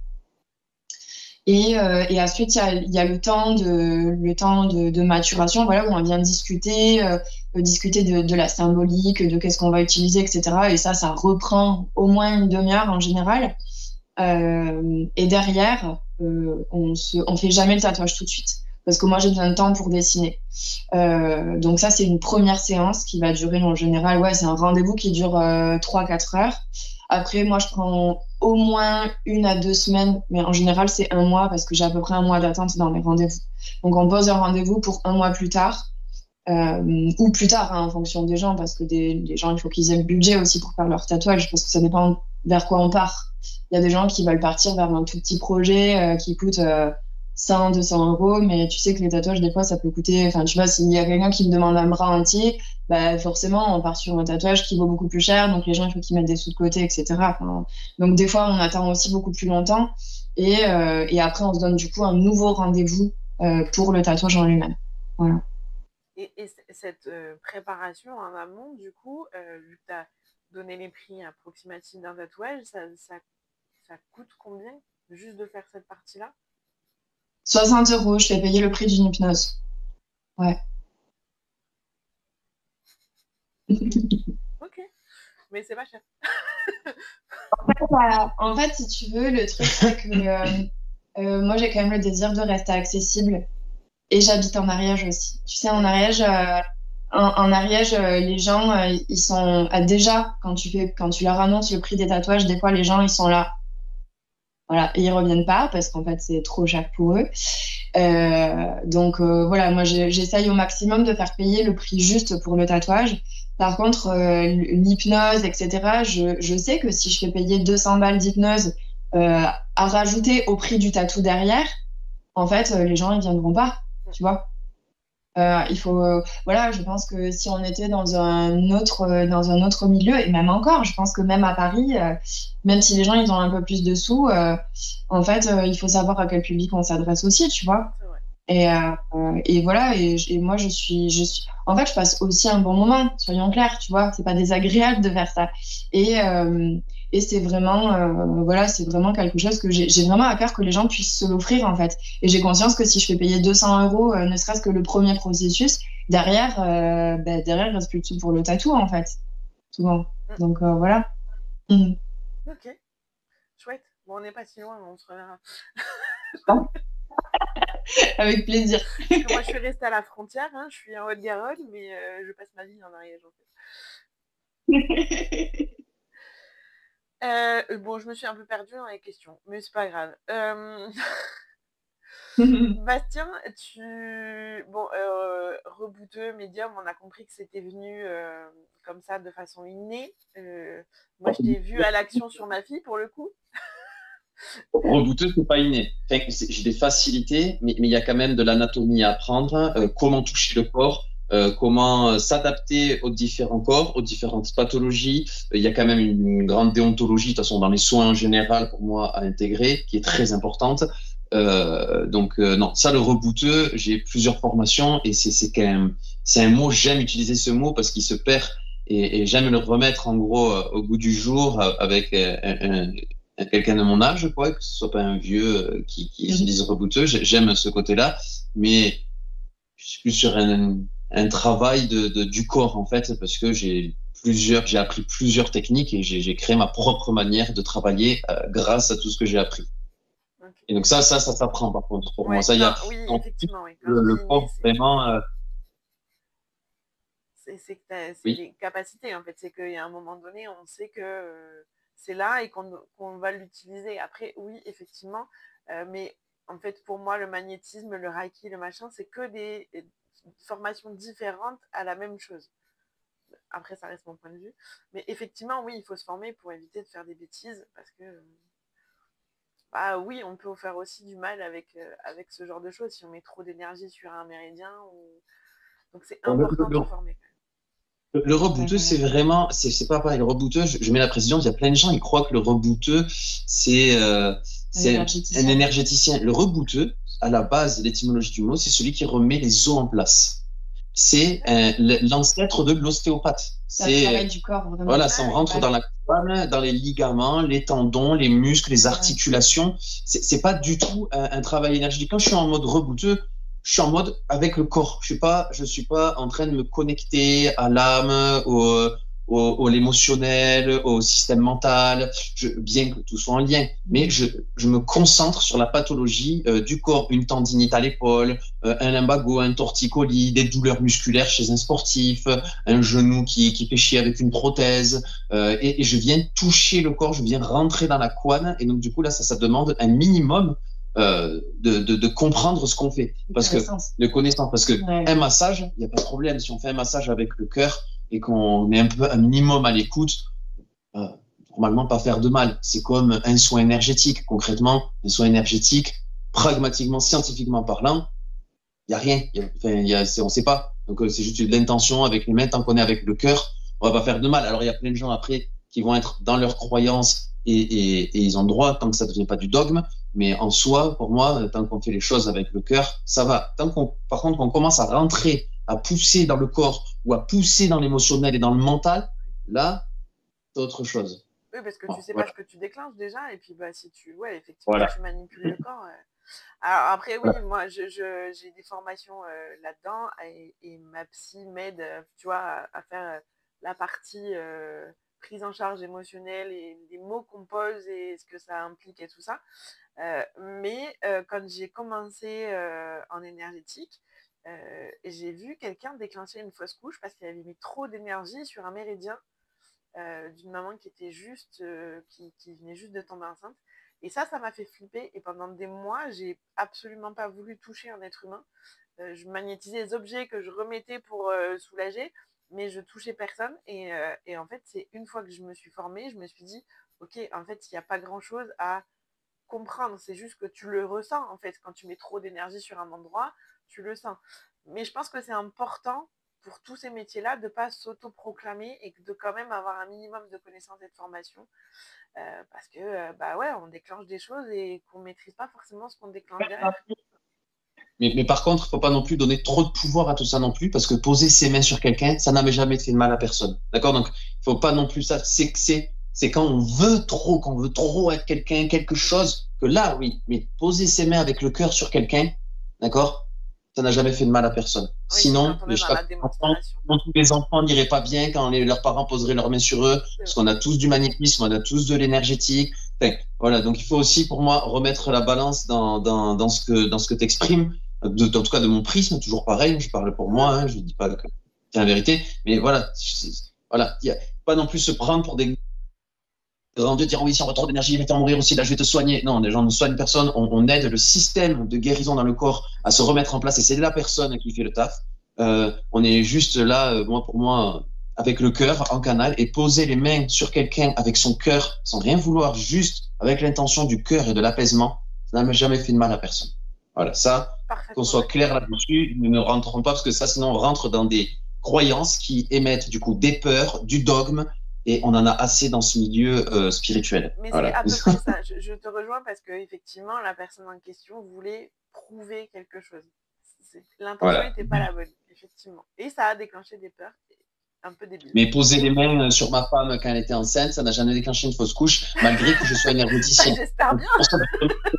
Et ensuite, il y a le temps de maturation, voilà, où on vient discuter de la symbolique, de qu'est-ce qu'on va utiliser, etc. Et ça reprend au moins une demi-heure en général. Et derrière, on fait jamais le tatouage tout de suite. Parce que moi, j'ai besoin de temps pour dessiner. Donc ça, c'est une première séance qui va durer en général. Ouais, c'est un rendez-vous qui dure 3-4 heures. Après, moi, je prends au moins 1 à 2 semaines, mais en général, c'est 1 mois parce que j'ai à peu près 1 mois d'attente dans mes rendez-vous. Donc, on pose un rendez-vous pour 1 mois plus tard. Ou plus tard, hein, en fonction des gens, parce que les gens, il faut qu'ils aient le budget aussi pour faire leur tatouage, parce que ça dépend vers quoi on part. Il y a des gens qui veulent partir vers un tout petit projet qui coûte 100, 200 euros, mais tu sais que les tatouages, des fois, ça peut coûter... Enfin, tu vois, s'il y a quelqu'un qui me demande un bras entier, bah, forcément, on part sur un tatouage qui vaut beaucoup plus cher, donc les gens, il faut qu'ils mettent des sous de côté, etc. Enfin, donc, des fois, on attend aussi beaucoup plus longtemps, et après, on se donne du coup un nouveau rendez-vous pour le tatouage en lui-même. Voilà. Et cette préparation en amont, du coup, vu que tu as donné les prix approximatifs d'un tatouage, ça coûte combien juste de faire cette partie-là? 60 euros, je fais payer le prix d'une hypnose. Ouais. Ok, mais c'est pas cher. En fait, si tu veux, le truc, c'est que moi, j'ai quand même le désir de rester accessible. Et j'habite en Ariège aussi. Tu sais, en Ariège, les gens, ils sont déjà, quand tu leur annonces le prix des tatouages, des fois, les gens, ils sont là. Voilà, et ils reviennent pas parce qu'en fait, c'est trop cher pour eux. Donc voilà, moi j'essaye au maximum de faire payer le prix juste pour le tatouage. Par contre, l'hypnose, etc., je sais que si je fais payer 200 balles d'hypnose à rajouter au prix du tatou derrière, en fait, les gens ils viendront pas, tu vois. Il faut, voilà, je pense que si on était dans un autre milieu, et même encore, je pense que même à Paris, même si les gens ils ont un peu plus de sous, en fait, il faut savoir à quel public on s'adresse aussi, tu vois. Et voilà, et moi en fait, je passe aussi un bon moment, soyons clairs, tu vois, c'est pas désagréable de faire ça. Et c'est vraiment, voilà, c'est vraiment quelque chose que j'ai vraiment à cœur que les gens puissent se l'offrir, en fait. Et j'ai conscience que si je fais payer 200 euros, ne serait-ce que le premier processus, derrière, derrière, il reste plus de sous pour le tatou, en fait, souvent. Donc, voilà. Ok, chouette. Bon, on n'est pas si loin, on se reverra. Avec plaisir. Parce que moi, je suis restée à la frontière, hein, je suis en Haute-Garonne, mais je passe ma vie en Ariège, en fait. Bon, je me suis un peu perdue dans les questions, mais c'est pas grave. Bastien, rebouteux, médium, on a compris que c'était venu comme ça de façon innée. Moi, je t'ai vu à l'action sur ma fille, pour le coup. Rebouteux, c'est pas inné. Enfin, j'ai des facilités, mais il y a quand même de l'anatomie à apprendre, comment toucher le corps, comment s'adapter aux différents corps, aux différentes pathologies. Il y a quand même une grande déontologie, de toute façon, dans les soins en général, pour moi, à intégrer, qui est très importante. Donc, non, ça, le rebouteux, j'ai plusieurs formations et c'est quand même, c'est un mot, j'aime utiliser ce mot parce qu'il se perd et j'aime le remettre en gros au goût du jour avec quelqu'un de mon âge, quoi, que ce soit pas un vieux qui utilise rebouteux. J'aime ce côté-là, mais je suis plus sur un travail du corps, en fait, parce que j'ai appris plusieurs techniques et j'ai créé ma propre manière de travailler grâce à tout ce que j'ai appris. Okay. Et donc ça s'apprend, par contre, pour moi. Ça, il y a, effectivement, oui. Le corps, vraiment... c'est les capacités, en fait. C'est qu'à un moment donné, on sait que c'est là et qu'on va l'utiliser. Après, oui, effectivement, mais en fait, pour moi, le magnétisme, le reiki, le machin, c'est que des formations différentes à la même chose. après, ça reste mon point de vue. Mais effectivement, oui, il faut se former pour éviter de faire des bêtises parce que, bah oui, on peut faire aussi du mal avec ce genre de choses si on met trop d'énergie sur un méridien. Donc, c'est important de se former quand même. Le rebooteux, c'est vraiment, c'est pas pareil. Le rebooteux, je mets la précision, il y a plein de gens qui croient que le rebooteux, c'est un énergéticien. Le rebooteux, à la base, l'étymologie du mot, c'est celui qui remet les os en place. C'est l'ancêtre de l'ostéopathe. C'est travail du corps, vraiment. Voilà, ça on rentre dans la colonne, dans les ligaments, les tendons, les muscles, les articulations. C'est pas du tout un travail énergétique. Quand je suis en mode rebooteux, je suis en mode avec le corps. Je suis pas en train de me connecter à l'âme, au l'émotionnel, au système mental, bien que tout soit en lien, mais je me concentre sur la pathologie du corps, une tendinite à l'épaule, un lumbago, un torticolis, des douleurs musculaires chez un sportif, un genou qui fait chier avec une prothèse, et je viens toucher le corps, je viens rentrer dans la couenne, et donc du coup là ça demande un minimum de comprendre ce qu'on fait, parce que un massage, il n'y a pas de problème. Si on fait un massage avec le cœur et qu'on est un minimum à l'écoute, normalement pas faire de mal. C'est comme un soin énergétique. Concrètement, un soin énergétique, pragmatiquement, scientifiquement parlant, il n'y a rien. On ne sait pas. Donc c'est juste de l'intention avec les mains. Tant qu'on est avec le cœur, on va pas faire de mal. Alors il y a plein de gens après qui vont être dans leurs croyances et ils ont le droit tant que ça ne devient pas du dogme. Mais en soi, pour moi, tant qu'on fait les choses avec le cœur, ça va. Par contre, qu'on commence à rentrer, à pousser dans le corps ou à pousser dans l'émotionnel et dans le mental, là, c'est autre chose. Oui, parce que tu sais pas ce que tu déclenches déjà, et puis bah, si effectivement, tu manipules le corps. Alors après, oui, moi, j'ai des formations là-dedans, et ma psy m'aide, tu vois, à faire la partie prise en charge émotionnelle et les mots qu'on pose et ce que ça implique et tout ça. Mais quand j'ai commencé en énergétique, j'ai vu quelqu'un déclencher une fausse couche parce qu'il avait mis trop d'énergie sur un méridien d'une maman qui était juste, qui venait juste de tomber enceinte. Et ça m'a fait flipper. Et pendant des mois, j'ai absolument pas voulu toucher un être humain. Je magnétisais les objets que je remettais pour soulager, mais je touchais personne. Et en fait, c'est une fois que je me suis formée, je me suis dit, ok, en fait, il n'y a pas grand-chose à comprendre, c'est juste que tu le ressens en fait. Quand tu mets trop d'énergie sur un endroit, tu le sens. Mais je pense que c'est important pour tous ces métiers-là de ne pas s'autoproclamer et de quand même avoir un minimum de connaissances et de formation, parce que on déclenche des choses et qu'on ne maîtrise pas forcément ce qu'on déclenche derrière. Mais par contre, il ne faut pas non plus donner trop de pouvoir à tout ça non plus, parce que poser ses mains sur quelqu'un, ça n'a jamais fait de mal à personne. D'accord? Donc, il ne faut pas non plus ça. C'est quand on veut trop être quelqu'un, quelque chose, que là, oui, mais poser ses mains avec le cœur sur quelqu'un, d'accord, ça n'a jamais fait de mal à personne. Oui, sinon, tous les enfants n'iraient pas bien quand leurs parents poseraient leurs mains sur eux, parce qu'on a tous du magnétisme, on a tous de l'énergétique. Enfin, voilà, donc il faut aussi, pour moi, remettre la balance dans ce que tu exprimes, en tout cas de mon prisme, toujours pareil, je parle pour moi, je ne dis pas que c'est la vérité, mais voilà, il n'y a pas non plus se prendre pour des de dire oui, si on a trop d'énergie, il va t'en mourir aussi, là je vais te soigner. Non, les gens ne soignent personne, on aide le système de guérison dans le corps à se remettre en place, et c'est la personne qui fait le taf. On est juste là, pour moi, avec le cœur en canal, et poser les mains sur quelqu'un avec son cœur, sans rien vouloir, juste avec l'intention du cœur et de l'apaisement, ça n'a jamais fait de mal à personne. Voilà, ça, qu'on soit clair là-dessus, nous ne rentrons pas, parce que ça, sinon on rentre dans des croyances qui émettent du coup des peurs, du dogme, et on en a assez dans ce milieu spirituel. Mais c'est à peu près ça. Je te rejoins parce que effectivement, la personne en question voulait prouver quelque chose. L'intention n'était pas la bonne, effectivement. Et ça a déclenché des peurs un peu débiles. Mais poser les mains sur ma femme quand elle était enceinte, ça n'a jamais déclenché une fausse couche, malgré que je sois énergéticien. J'espère bien.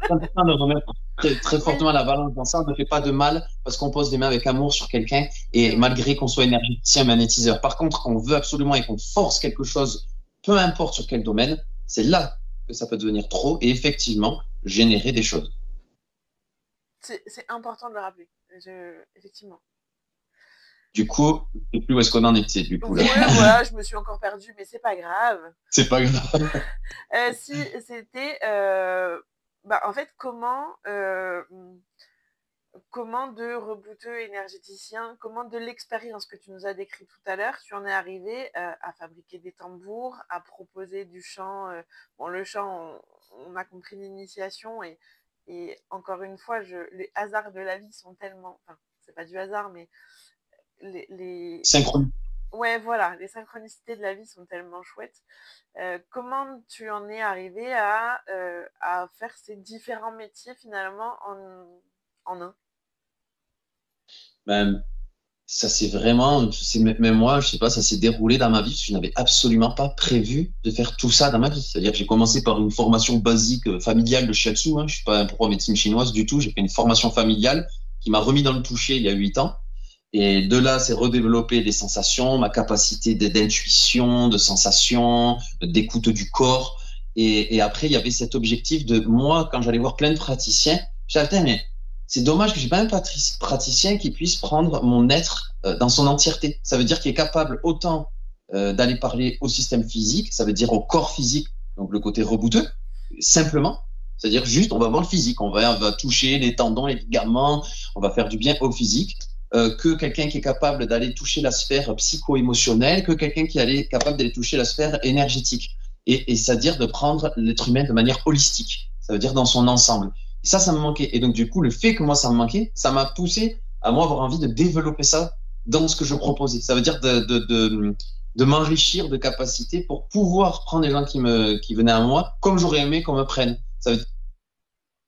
De remettre très fortement la balance dans ça, on ne fait pas de mal parce qu'on pose les mains avec amour sur quelqu'un, et malgré qu'on soit énergéticien, magnétiseur. Par contre, quand on veut absolument et qu'on force quelque chose, peu importe sur quel domaine, c'est là que ça peut devenir trop et effectivement générer des choses. C'est important de le rappeler, effectivement. Du coup, je ne sais plus où est-ce qu'on en était, du coup. Là. Ouais, voilà, je me suis encore perdue, mais c'est pas grave. C'est pas grave. Si c'était, en fait, comment comment de rebouteux énergéticien, comment de l'expérience que tu nous as décrit tout à l'heure, tu en es arrivé à fabriquer des tambours, à proposer du chant. Bon, le chant, on a compris l'initiation et encore une fois, les hasards de la vie sont tellement... Enfin, c'est pas du hasard, mais Synchrone. Ouais, voilà, les synchronicités de la vie sont tellement chouettes. Comment tu en es arrivé à faire ces différents métiers finalement en un? Ben, ça c'est vraiment, même moi, je sais pas, ça s'est déroulé dans ma vie parce que je n'avais absolument pas prévu de faire tout ça dans ma vie. C'est-à-dire que j'ai commencé par une formation basique familiale de shiatsu. Je suis pas un prof en médecine chinoise du tout. J'ai fait une formation familiale qui m'a remis dans le toucher il y a 8 ans. Et de là, c'est redévelopper des sensations, ma capacité d'intuition, de sensation, d'écoute du corps. Et après, il y avait cet objectif de moi, quand j'allais voir plein de praticiens, j'avais mais c'est dommage que j'ai pas un praticien qui puisse prendre mon être dans son entièreté. Ça veut dire qu'il est capable autant d'aller parler au système physique, ça veut dire au corps physique, donc le côté rebouteux, simplement. C'est-à-dire juste, on va voir le physique, on va toucher les tendons, les ligaments, on va faire du bien au physique. Que quelqu'un qui est capable d'aller toucher la sphère psycho-émotionnelle, que quelqu'un qui est capable d'aller toucher la sphère énergétique. Et c'est-à-dire de prendre l'être humain de manière holistique. Ça veut dire dans son ensemble. Et ça me manquait. Et donc, du coup, le fait que moi, ça me manquait, ça m'a poussé à moi avoir envie de développer ça dans ce que je proposais. Ça veut dire de m'enrichir de capacités pour pouvoir prendre les gens qui venaient à moi comme j'aurais aimé qu'on me prenne. Ça veut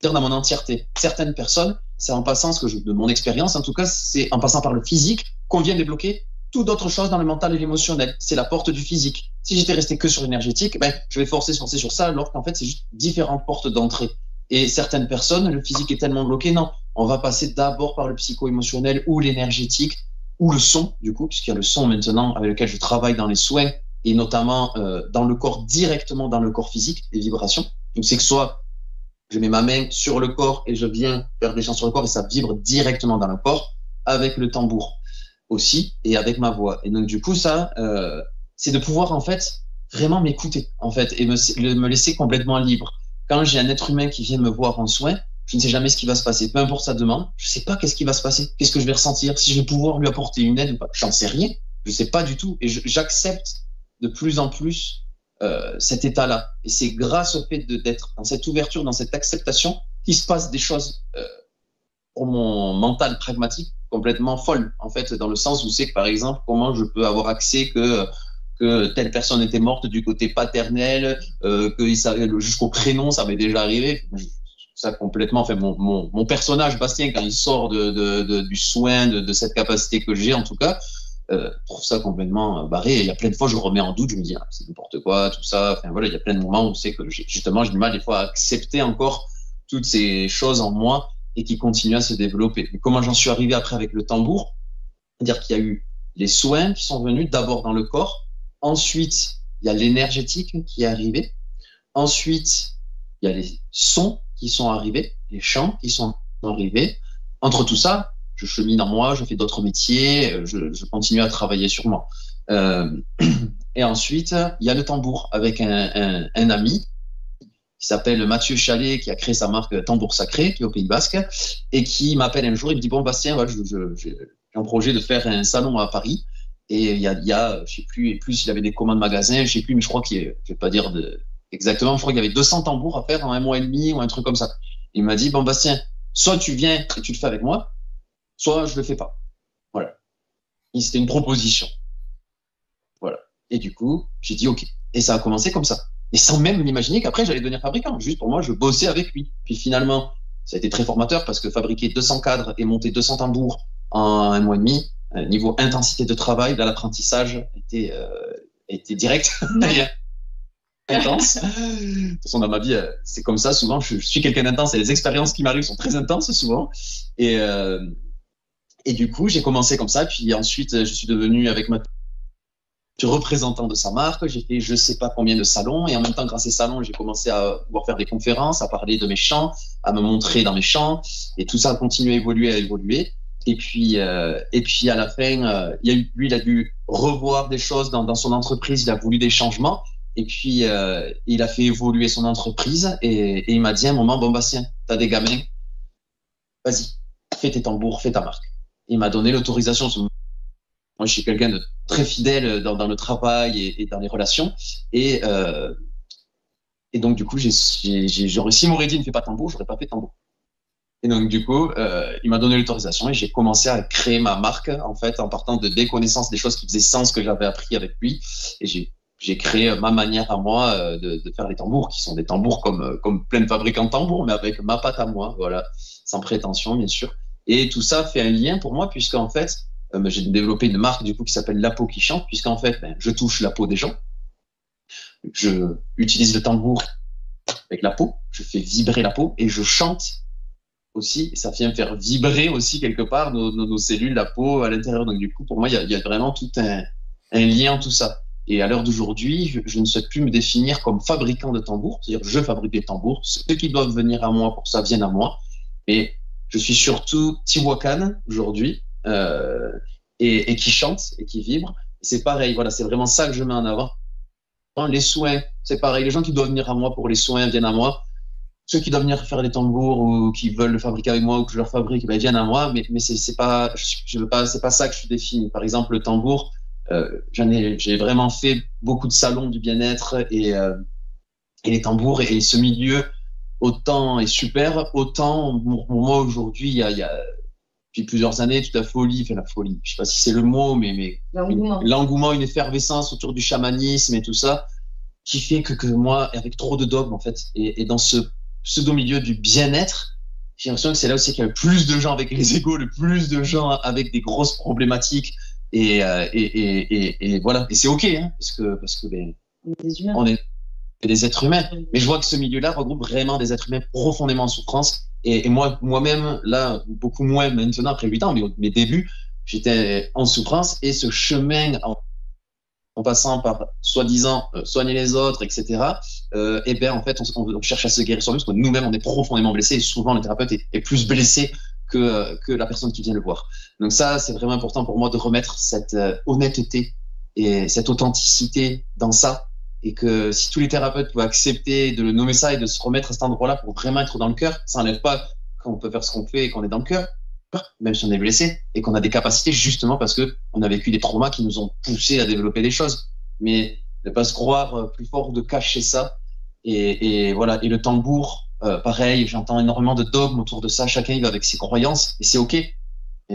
dire dans mon entièreté. Certaines personnes, c'est en passant, de mon expérience en tout cas, c'est en passant par le physique qu'on vient débloquer tout d'autres choses dans le mental et l'émotionnel. C'est la porte du physique. Si j'étais resté que sur l'énergétique, je vais forcer sur ça, alors qu'en fait, c'est juste différentes portes d'entrée. Et certaines personnes, le physique est tellement bloqué, non, on va passer d'abord par le psycho-émotionnel ou l'énergétique ou le son, du coup, puisqu'il y a le son maintenant avec lequel je travaille dans les soins et notamment dans le corps, directement dans le corps physique, les vibrations. Donc, c'est que soit je mets ma main sur le corps et je viens faire des chants sur le corps et ça vibre directement dans le corps avec le tambour aussi et avec ma voix. Et donc, du coup, ça, c'est de pouvoir, en fait, vraiment m'écouter, en fait, et me laisser complètement libre. Quand j'ai un être humain qui vient me voir en soin, je ne sais jamais ce qui va se passer. Peu importe sa demande, je ne sais pas qu'est-ce qui va se passer, qu'est-ce que je vais ressentir, si je vais pouvoir lui apporter une aide ou pas. J'en sais rien, je ne sais pas du tout. Et j'accepte de plus en plus cet état-là. Et c'est grâce au fait d'être dans cette ouverture, dans cette acceptation, qu'il se passe des choses pour mon mental pragmatique complètement folles, en fait, dans le sens où c'est que, par exemple, comment je peux avoir accès que telle personne était morte du côté paternel, jusqu'au prénom, ça m'est déjà arrivé. Ça complètement, enfin, mon personnage, Bastien, quand il sort du soin, de cette capacité que j'ai, en tout cas, trouve ça complètement barré. Et il y a plein de fois, je remets en doute, je me dis, c'est n'importe quoi, tout ça. Enfin, voilà, il y a plein de moments où c'est que justement, j'ai du mal des fois à accepter encore toutes ces choses en moi et qui continuent à se développer. Mais comment j'en suis arrivé après avec le tambour? C'est-à-dire qu'il y a eu les soins qui sont venus d'abord dans le corps. Ensuite, il y a l'énergétique qui est arrivé. Ensuite, il y a les sons qui sont arrivés, les chants qui sont arrivés. Entre tout ça, je chemine en moi, je fais d'autres métiers, je continue à travailler sur moi. Et ensuite, il y a le tambour avec un ami qui s'appelle Mathieu Chalet, qui a créé sa marque Tambour Sacré, qui est au Pays Basque, et qui m'appelle un jour, il me dit, bon, Bastien, voilà, j'ai un projet de faire un salon à Paris. Et il y a, je sais plus, et plus il avait des commandes magasins, je sais plus, mais je crois je vais pas dire exactement, je crois qu'il y avait 200 tambours à faire en 1 mois et demi ou un truc comme ça. Il m'a dit, bon, Bastien, soit tu viens et tu le fais avec moi, soit je le fais pas. Voilà. Et c'était une proposition. Voilà. Et du coup, j'ai dit OK. Et ça a commencé comme ça. Et sans même m'imaginer qu'après, j'allais devenir fabricant. Juste pour moi, je bossais avec lui. Puis finalement, ça a été très formateur parce que fabriquer 200 cadres et monter 200 tambours en 1 mois et demi, niveau intensité de travail, là, l'apprentissage était direct. Intense. De toute façon, dans ma vie, c'est comme ça. Souvent, je suis quelqu'un d'intense et les expériences qui m'arrivent sont très intenses souvent. Et du coup, j'ai commencé comme ça. Puis ensuite, je suis devenu avec ma représentant de sa marque. J'ai fait je sais pas combien de salons. Et en même temps, grâce à ces salons, j'ai commencé à pouvoir faire des conférences, à parler de mes chants, à me montrer dans mes chants. Et tout ça a continué à évoluer. Et puis à la fin, il a dû revoir des choses dans son entreprise. Il a voulu des changements. Et puis, il a fait évoluer son entreprise et il m'a dit à un moment, bon, Bastien, t'as des gamins, vas-y, fais tes tambours, fais ta marque. Il m'a donné l'autorisation. Moi, je suis quelqu'un de très fidèle dans le travail et dans les relations. Et donc, du coup, s'il m'aurait dit ne fais pas tambour, j'aurais pas fait tambour. Et donc, du coup, il m'a donné l'autorisation et j'ai commencé à créer ma marque, en fait, en partant de des connaissances, des choses qui faisaient sens que j'avais appris avec lui. Et j'ai créé ma manière à moi de faire les tambours, qui sont des tambours comme plein de fabricants de tambours, mais avec ma patte à moi, voilà, sans prétention, bien sûr. Et tout ça fait un lien pour moi, puisqu'en fait, j'ai développé une marque, du coup, qui s'appelle La Peau qui chante, puisqu'en fait, je touche la peau des gens. Je utilise le tambour avec la peau, je fais vibrer la peau et je chante aussi, ça vient faire vibrer aussi quelque part nos cellules, la peau à l'intérieur. Donc du coup, pour moi, il y a vraiment tout un lien, tout ça. Et à l'heure d'aujourd'hui, je ne souhaite plus me définir comme fabricant de tambours, c'est-à-dire je fabrique des tambours, ceux qui doivent venir à moi pour ça viennent à moi. Et je suis surtout Tiwakan aujourd'hui, et qui chante et qui vibre. C'est pareil, voilà, c'est vraiment ça que je mets en avant. Les soins, c'est pareil, les gens qui doivent venir à moi pour les soins viennent à moi. Ceux qui doivent venir faire des tambours ou qui veulent le fabriquer avec moi ou que je leur fabrique, ben, viennent à moi, mais c'est pas, je veux pas, c'est pas ça que je définis. Par exemple, le tambour, j'ai vraiment fait beaucoup de salons du bien-être et les tambours et ce milieu autant est super, autant pour moi aujourd'hui, il y a depuis plusieurs années toute la folie, enfin la folie, je sais pas si c'est le mot, mais l'engouement, une effervescence autour du chamanisme et tout ça, qui fait que moi, avec trop de dogmes en fait, et dans ce pseudo-milieu du bien-être, j'ai l'impression que c'est là aussi qu'il y a le plus de gens avec les égos, le plus de gens avec des grosses problématiques, et voilà, et c'est ok, hein, parce que ben, on est des êtres humains, mais je vois que ce milieu-là regroupe vraiment des êtres humains profondément en souffrance, et moi-même, là, beaucoup moins maintenant, après 8 ans, mais au mes débuts, j'étais en souffrance, et ce chemin en passant par soi-disant soigner les autres, etc., et bien en fait, on cherche à se guérir soi-même parce que nous-mêmes, on est profondément blessés et souvent le thérapeute est plus blessé que la personne qui vient le voir. Donc ça, c'est vraiment important pour moi de remettre cette honnêteté et cette authenticité dans ça, et que si tous les thérapeutes peuvent accepter de le nommer ça et de se remettre à cet endroit-là pour vraiment être dans le cœur, ça n'enlève pas qu'on peut faire ce qu'on fait et qu'on est dans le cœur, même si on est blessé, et qu'on a des capacités justement parce que on a vécu des traumas qui nous ont poussé à développer des choses. Mais ne pas se croire plus fort, de cacher ça. Et voilà. Et le tambour, pareil, j'entends énormément de dogmes autour de ça. Chacun il va avec ses croyances et c'est ok. Et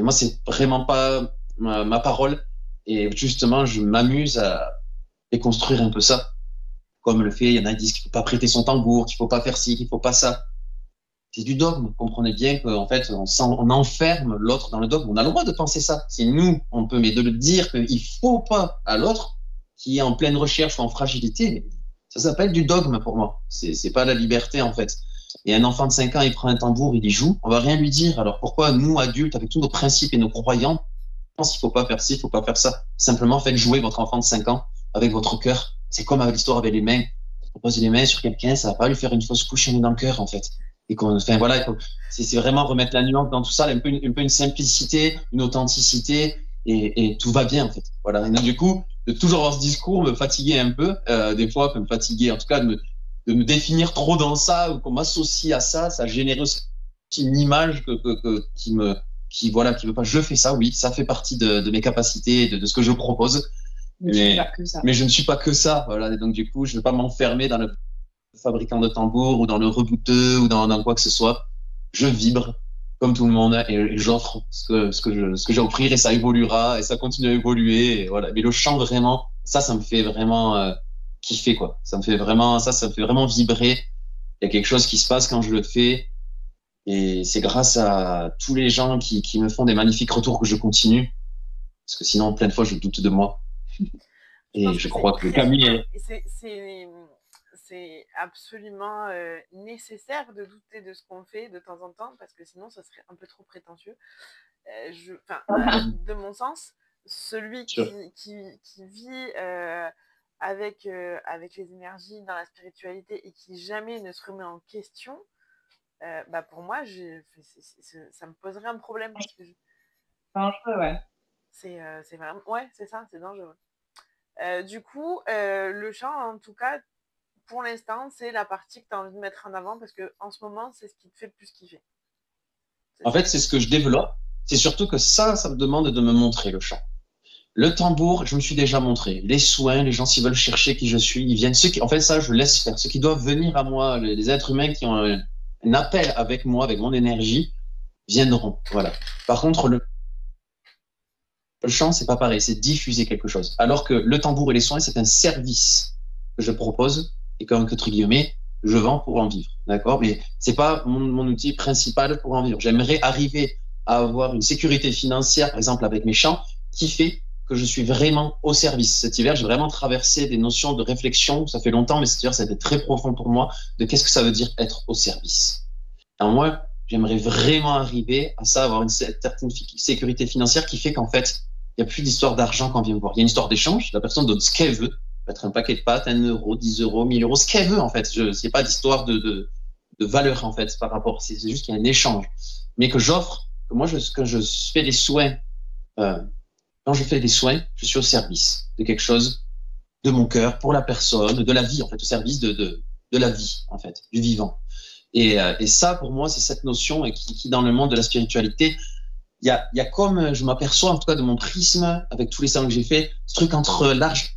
moi, c'est vraiment pas ma parole. Et justement, je m'amuse à déconstruire un peu ça. Comme le fait, il y en a qui disent qu'il faut pas prêter son tambour, qu'il faut pas faire ci, qu'il faut pas ça. C'est du dogme. Comprenez bien qu'en fait, on enferme l'autre dans le dogme. On a le droit de penser ça. Si nous, on peut, mais de le dire qu'il faut pas à l'autre, qui est en pleine recherche ou en fragilité, ça s'appelle du dogme pour moi. C'est pas la liberté, en fait. Et un enfant de 5 ans, il prend un tambour, il y joue, on va rien lui dire. Alors pourquoi nous, adultes, avec tous nos principes et nos croyances, il faut pas faire ci, il faut pas faire ça. Simplement, faites jouer votre enfant de 5 ans avec votre cœur. C'est comme avec l'histoire avec les mains. On pose les mains sur quelqu'un, ça va pas lui faire une fausse couche dans le cœur, en fait. Et enfin voilà, c'est vraiment remettre la nuance dans tout ça, un peu une simplicité, une authenticité, et tout va bien en fait. Voilà. Et donc, du coup, de toujours avoir ce discours me fatiguait un peu, des fois, peut me fatiguer, en tout cas de me définir trop dans ça, ou qu'on m'associe à ça, ça génère aussi une image qui voilà, qui veut pas. Je fais ça, oui, ça fait partie de mes capacités, de ce que je propose. Mais je ne suis pas que ça, voilà. Et donc du coup, je ne veux pas m'enfermer dans le fabricant de tambours ou dans le rebouteux ou dans quoi que ce soit. Je vibre comme tout le monde et j'offre ce que j'ai à offrir, et ça évoluera et ça continue à évoluer, et voilà. Mais le chant, vraiment, ça me fait vraiment kiffer, quoi. Ça me fait vraiment vibrer. Il y a quelque chose qui se passe quand je le fais, et c'est grâce à tous les gens qui me font des magnifiques retours que je continue, parce que sinon plein de fois je doute de moi. Et je crois que Camille c'est absolument nécessaire de douter de ce qu'on fait de temps en temps, parce que sinon ça serait un peu trop prétentieux. De mon sens, celui qui vit avec les énergies dans la spiritualité et qui jamais ne se remet en question, pour moi, ça me poserait un problème. Parce que dangereux, ouais. C'est vraiment... Ouais, c'est ça, c'est dangereux. Du coup, le chant, en tout cas, pour l'instant, c'est la partie que tu as envie de mettre en avant, parce qu'en ce moment, c'est ce qui te fait le plus kiffer. En fait, c'est ce que je développe. C'est surtout que ça me demande de me montrer le chant. Le tambour, je me suis déjà montré. Les soins, les gens, s'ils veulent chercher qui je suis, ils viennent. En fait, ça, je laisse faire. Ceux qui doivent venir à moi, les êtres humains qui ont un appel avec moi, avec mon énergie, viendront. Voilà. Par contre, le chant, c'est pas pareil. C'est diffuser quelque chose. Alors que le tambour et les soins, c'est un service que je propose et qu'entre guillemets, je vends pour en vivre. D'accord? Mais c'est pas mon outil principal pour en vivre. J'aimerais arriver à avoir une sécurité financière, par exemple, avec mes chants, qui fait que je suis vraiment au service. Cet hiver, j'ai vraiment traversé des notions de réflexion. Ça fait longtemps, mais cet hiver, ça a été très profond pour moi, de qu'est-ce que ça veut dire être au service. Alors moi, j'aimerais vraiment arriver à ça, avoir une certaine sécurité financière qui fait qu'en fait, il n'y a plus d'histoire d'argent quand on vient me voir. Il y a une histoire d'échange. La personne donne ce qu'elle veut. Ça peut être un paquet de pâtes, 1 euro, 10 euros, 1000 euros, ce qu'elle veut, en fait. C'est pas d'histoire de valeur, en fait, par rapport. C'est juste qu'il y a un échange. Mais que j'offre, que moi, quand je fais des soins, quand je fais des soins, je suis au service de quelque chose, de mon cœur, pour la personne, de la vie, en fait, au service de la vie, en fait, du vivant. Et ça, pour moi, c'est cette notion qui, dans le monde de la spiritualité, il y a comme, je m'aperçois, en tout cas, de mon prisme, avec tous les salons que j'ai fait, ce truc entre l'argent,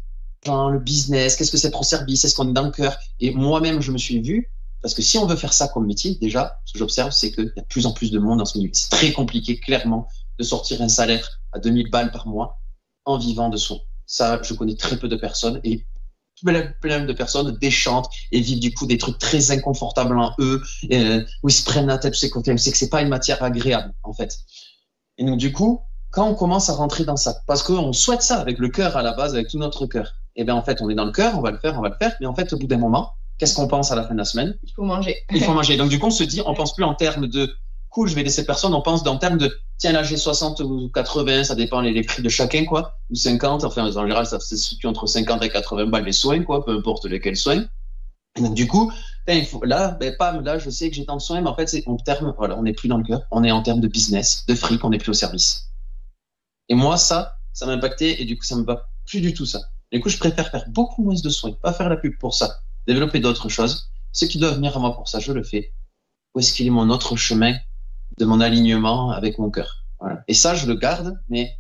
le business, qu'est-ce que c'est pour service, est-ce qu'on est dans le cœur? Et moi-même, je me suis vu, parce que si on veut faire ça comme métier, déjà, ce que j'observe, c'est qu'il y a de plus en plus de monde dans ce milieu. C'est très compliqué, clairement, de sortir un salaire à 2000 balles par mois en vivant de soins. Ça, je connais très peu de personnes et plein de personnes déchantent et vivent du coup des trucs très inconfortables en eux, où ils se prennent la tête, tu sais, côté, c'est que c'est pas une matière agréable, en fait. Et donc, du coup, quand on commence à rentrer dans ça, parce qu'on souhaite ça avec le cœur à la base, avec tout notre cœur, et bien en fait, on est dans le cœur, on va le faire, mais en fait, au bout d'un moment, qu'est-ce qu'on pense à la fin de la semaine? Il faut manger. Il faut manger. Donc, du coup, on se dit, on pense plus en termes de cool, je vais laisser personne, on pense en termes de tiens, là, j'ai 60 ou 80, ça dépend les prix de chacun, quoi, ou 50, enfin, en général, ça se situe entre 50 et 80 balles les soins, quoi, peu importe lesquels soins. Et donc, du coup, il faut, là, pam, là, je sais que j'ai tant de soins, mais en fait, c'est en termes, voilà, on n'est plus dans le cœur, on est en termes de business, de fric, on n'est plus au service. Et moi, ça m'a impacté et du coup, ça me va plus du tout ça. Du coup, je préfère faire beaucoup moins de soins, pas faire la pub pour ça, développer d'autres choses. Ceux qui doivent venir à moi pour ça, je le fais. Où est-ce qu'il est mon autre chemin de mon alignement avec mon cœur? Voilà. Et ça, je le garde, mais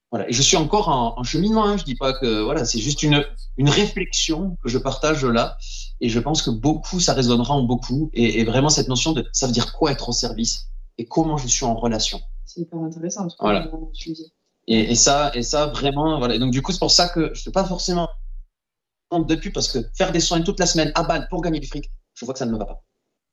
voilà. Et je suis encore en cheminement. Hein. Je dis pas que voilà, c'est juste une réflexion que je partage là. Et je pense que beaucoup, ça résonnera en beaucoup. Et vraiment cette notion de ça veut dire quoi être au service et comment je suis en relation. C'est hyper intéressant. Voilà. Et ça vraiment, voilà. Et donc du coup, c'est pour ça que je ne fais pas forcément de pub parce que faire des soins toute la semaine à balle pour gagner du fric, je vois que ça ne me va pas.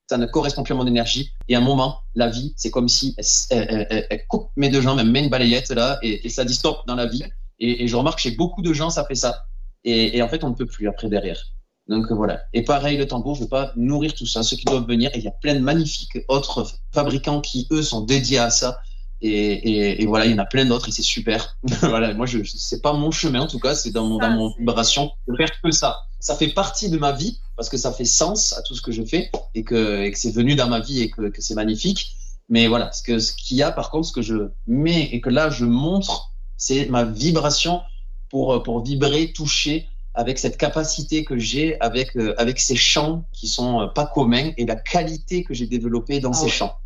Ça ne correspond plus à mon énergie. Et à un moment, la vie, c'est comme si elle coupe mes deux jambes, elle me met une balayette là, et ça dit stop dans la vie. Et je remarque que chez beaucoup de gens, ça fait ça. Et en fait, on ne peut plus après derrière. Donc voilà. Et pareil, le tambour, je ne veux pas nourrir tout ça. Ceux qui doivent venir, et il y a plein de magnifiques autres fabricants qui, eux, sont dédiés à ça. Et voilà, il y en a plein d'autres et c'est super. Voilà, moi, c'est pas mon chemin en tout cas, c'est dans mon vibration de faire que ça. Ça fait partie de ma vie parce que ça fait sens à tout ce que je fais et que c'est venu dans ma vie et que c'est magnifique. Mais voilà, ce qu'il y a par contre, ce que je mets et que là je montre, c'est ma vibration pour vibrer, toucher avec cette capacité que j'ai avec ces chants qui sont pas communs et la qualité que j'ai développée dans ces chants.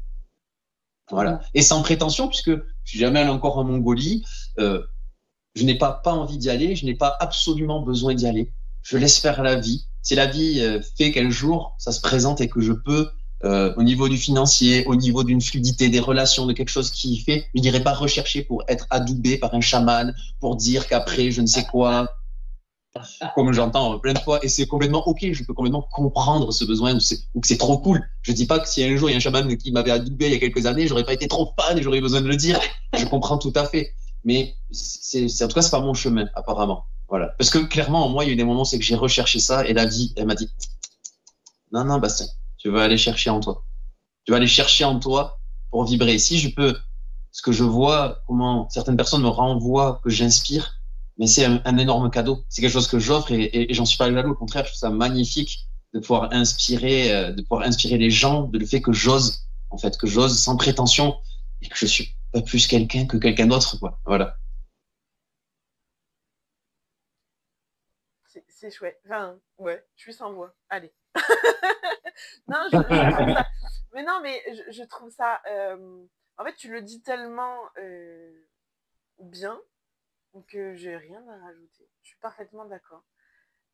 Voilà. Et sans prétention, puisque je suis jamais allé encore en Mongolie, je n'ai pas envie d'y aller, je n'ai pas absolument besoin d'y aller. Je laisse faire la vie. Si la vie fait qu'un jour, ça se présente et que je peux, au niveau du financier, au niveau d'une fluidité des relations, de quelque chose qui fait, je n'irai pas rechercher pour être adoubé par un chaman, pour dire qu'après, je ne sais quoi, comme j'entends plein de fois, et c'est complètement ok, je peux complètement comprendre ce besoin ou que c'est trop cool. Je dis pas que si un jour il y a un chaman qui m'avait adoubé il y a quelques années, j'aurais pas été trop fan et j'aurais eu besoin de le dire. Je comprends tout à fait, mais en tout cas c'est pas mon chemin apparemment. Voilà, parce que clairement en moi il y a eu des moments c'est que j'ai recherché ça et la vie elle m'a dit non Bastien, tu vas aller chercher en toi, tu vas aller chercher en toi pour vibrer. Si je peux, ce que je vois, comment certaines personnes me renvoient, que j'inspire. Mais c'est un énorme cadeau. C'est quelque chose que j'offre et j'en suis pas jaloux. Au contraire, je trouve ça magnifique de pouvoir inspirer les gens, de le fait que j'ose, en fait, que j'ose sans prétention et que je suis pas plus quelqu'un que quelqu'un d'autre, quoi. Voilà. C'est chouette. Enfin, ouais, je suis sans voix. Allez. Non, je trouve ça. Mais non, mais je trouve ça. En fait, tu le dis tellement bien que j'ai rien à rajouter. Je suis parfaitement d'accord.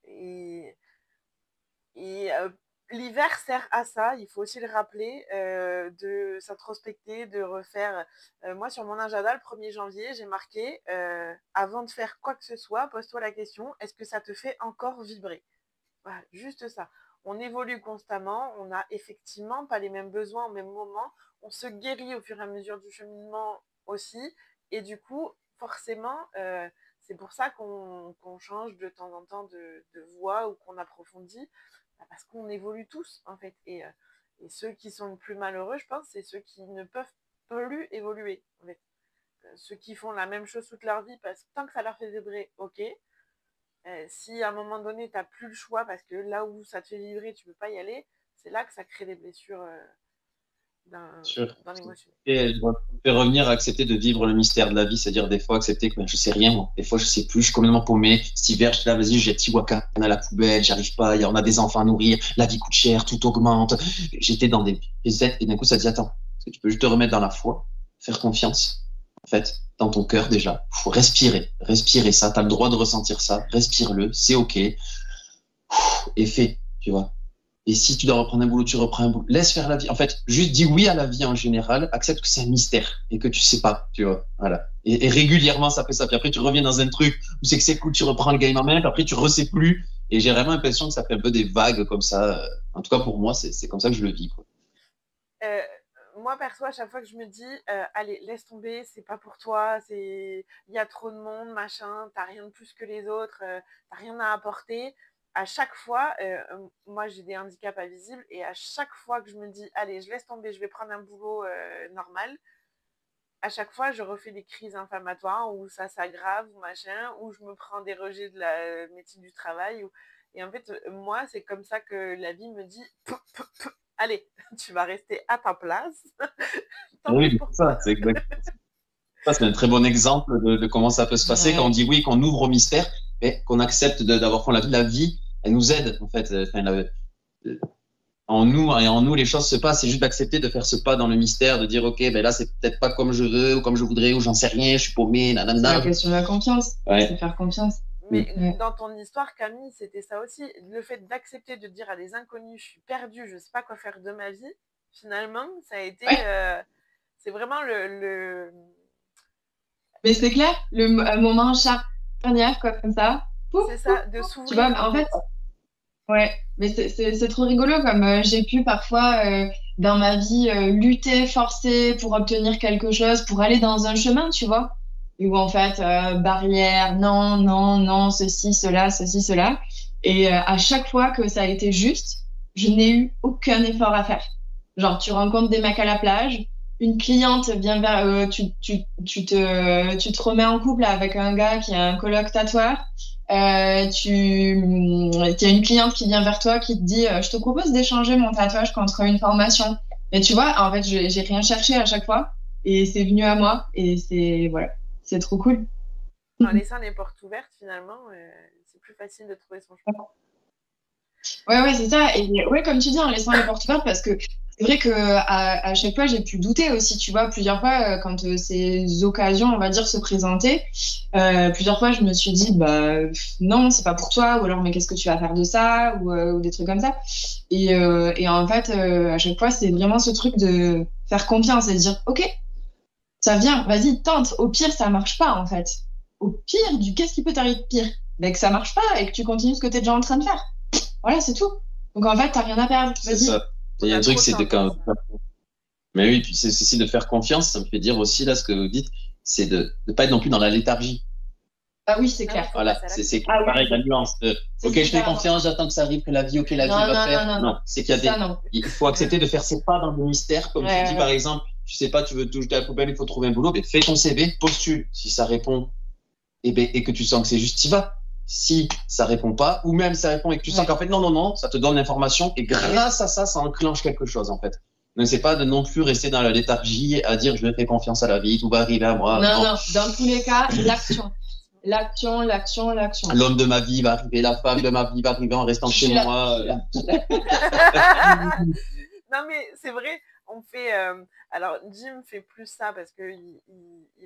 Et l'hiver sert à ça, il faut aussi le rappeler, de s'introspecter, de refaire. Moi, sur mon agenda, le 1er janvier, j'ai marqué avant de faire quoi que ce soit, pose-toi la question, est-ce que ça te fait encore vibrer? Voilà, juste ça. On évolue constamment, on n'a effectivement pas les mêmes besoins au même moment, on se guérit au fur et à mesure du cheminement aussi, et du coup, forcément, c'est pour ça qu'on change de temps en temps de voie ou qu'on approfondit, parce qu'on évolue tous, en fait. Et ceux qui sont le plus malheureux, je pense, c'est ceux qui ne peuvent plus évoluer, en fait. Ceux qui font la même chose toute leur vie, parce que tant que ça leur fait vibrer, ok. Si à un moment donné, tu n'as plus le choix parce que là où ça te fait vibrer, tu ne peux pas y aller, c'est là que ça crée des blessures dans l'émotion. Et je vais revenir à accepter de vivre le mystère de la vie, c'est-à-dire des fois accepter que je sais rien, moi. Des fois je sais plus, je suis complètement paumé. Cet hiver, je suis là, vas-y, j'ai Tiwaka à la poubelle, j'arrive pas, on a des enfants à nourrir, la vie coûte cher, tout augmente. J'étais dans des presets et d'un coup ça dit attends, est-ce que tu peux juste te remettre dans la foi, faire confiance, en fait, dans ton cœur déjà. Faut respirer ça, tu as le droit de ressentir ça, respire-le, c'est ok. Et fais, tu vois. Et si tu dois reprendre un boulot, tu reprends un boulot. Laisse faire la vie. En fait, juste dis oui à la vie en général. Accepte que c'est un mystère et que tu sais pas, tu vois. Voilà. Et régulièrement, ça fait ça. Puis après, tu reviens dans un truc où c'est que c'est cool, tu reprends le game en main. Puis après, tu resais plus. Et j'ai vraiment l'impression que ça fait un peu des vagues comme ça. En tout cas, pour moi, c'est comme ça que je le vis, quoi. Moi, perso, à chaque fois que je me dis, allez, laisse tomber, c'est pas pour toi, il y a trop de monde, machin, t'as rien de plus que les autres, t'as rien à apporter. À chaque fois, moi j'ai des handicaps invisibles et à chaque fois que je me dis, allez, je laisse tomber, je vais prendre un boulot normal, à chaque fois je refais des crises inflammatoires où ça s'aggrave ou machin, où je me prends des rejets de la médecine du travail. Et en fait, moi, c'est comme ça que la vie me dit, allez, tu vas rester à ta place. Oui, ça, c'est exactement ça. Ça, c'est un très bon exemple de comment ça peut se passer quand on dit oui, qu'on ouvre au mystère, mais qu'on accepte d'avoir qu'on la vie, elle nous aide, en fait. En nous, les choses se passent. C'est juste d'accepter de faire ce pas dans le mystère, de dire, OK, ben là, c'est peut-être pas comme je veux, ou comme je voudrais, ou j'en sais rien, je suis paumé, nanana. C'est la question de la confiance. Ouais. C'est faire confiance. Mais dans ton histoire, Camille, c'était ça aussi. Le fait d'accepter de dire à des inconnus, je suis perdue, je sais pas quoi faire de ma vie, finalement, ça a été... c'est vraiment le... Mais c'est clair, un moment charnière, quoi, comme ça. C'est ça, de s'ouvrir. Tu vois, en fait... Ouais, mais c'est trop rigolo, comme j'ai pu parfois, dans ma vie, lutter, forcer pour obtenir quelque chose, pour aller dans un chemin, tu vois. Où en fait, barrière, non, ceci, cela. Et à chaque fois que ça a été juste, je n'ai eu aucun effort à faire. Genre, tu rencontres des mecs à la plage, une cliente vient vers... tu te remets en couple avec un gars qui a un coloc tatoueur. Il y a une cliente qui vient vers toi qui te dit je te propose d'échanger mon tatouage contre une formation. Et tu vois, en fait, j'ai rien cherché à chaque fois. Et c'est venu à moi. Et c'est trop cool. En laissant les portes ouvertes, finalement, c'est plus facile de trouver son chemin. Ouais, c'est ça. Et ouais, comme tu dis, en laissant les portes ouvertes, parce que c'est vrai qu'à chaque fois, j'ai pu douter aussi, tu vois, plusieurs fois, quand ces occasions, on va dire, se présentaient, plusieurs fois, je me suis dit, non, c'est pas pour toi, ou alors, mais qu'est-ce que tu vas faire de ça, ou des trucs comme ça. Et en fait, à chaque fois, c'est vraiment ce truc de faire confiance et de dire, OK, ça vient, vas-y, tente. Au pire, ça marche pas, en fait. Au pire, qu'est-ce qui peut t'arriver de pire? Que ça marche pas et que tu continues ce que t'es déjà en train de faire. Voilà, c'est tout. Donc, en fait, t'as rien à perdre. C'est ça. Il y a un truc, c'est mais oui, puis c'est aussi de faire confiance. Ça me fait dire aussi, là, ce que vous dites, c'est de ne pas être non plus dans la léthargie. Ah oui, c'est clair. Voilà, c'est pareil, la nuance. OK, je fais confiance, j'attends que ça arrive, que la vie va faire. Non, c'est qu'il y a il faut accepter de faire ses pas dans le mystère. Comme tu dis, par exemple, tu sais pas, tu veux tout jeter à la poubelle, il faut trouver un boulot, mais fais ton CV, postule. Si ça répond, et que tu sens que c'est juste, t'y vas. Si ça répond pas, ou même ça répond et que tu sens qu'en fait, non, ça te donne l'information, et grâce à ça enclenche quelque chose, en fait. Ne c'est pas de non plus rester dans la léthargie à dire je fais confiance à la vie, tout va arriver à moi. Non, dans tous les cas, l'action. L'homme de ma vie va arriver, la femme de ma vie va arriver en restant chez moi. Non, mais c'est vrai, on fait. Alors, Jim fait plus ça parce qu'il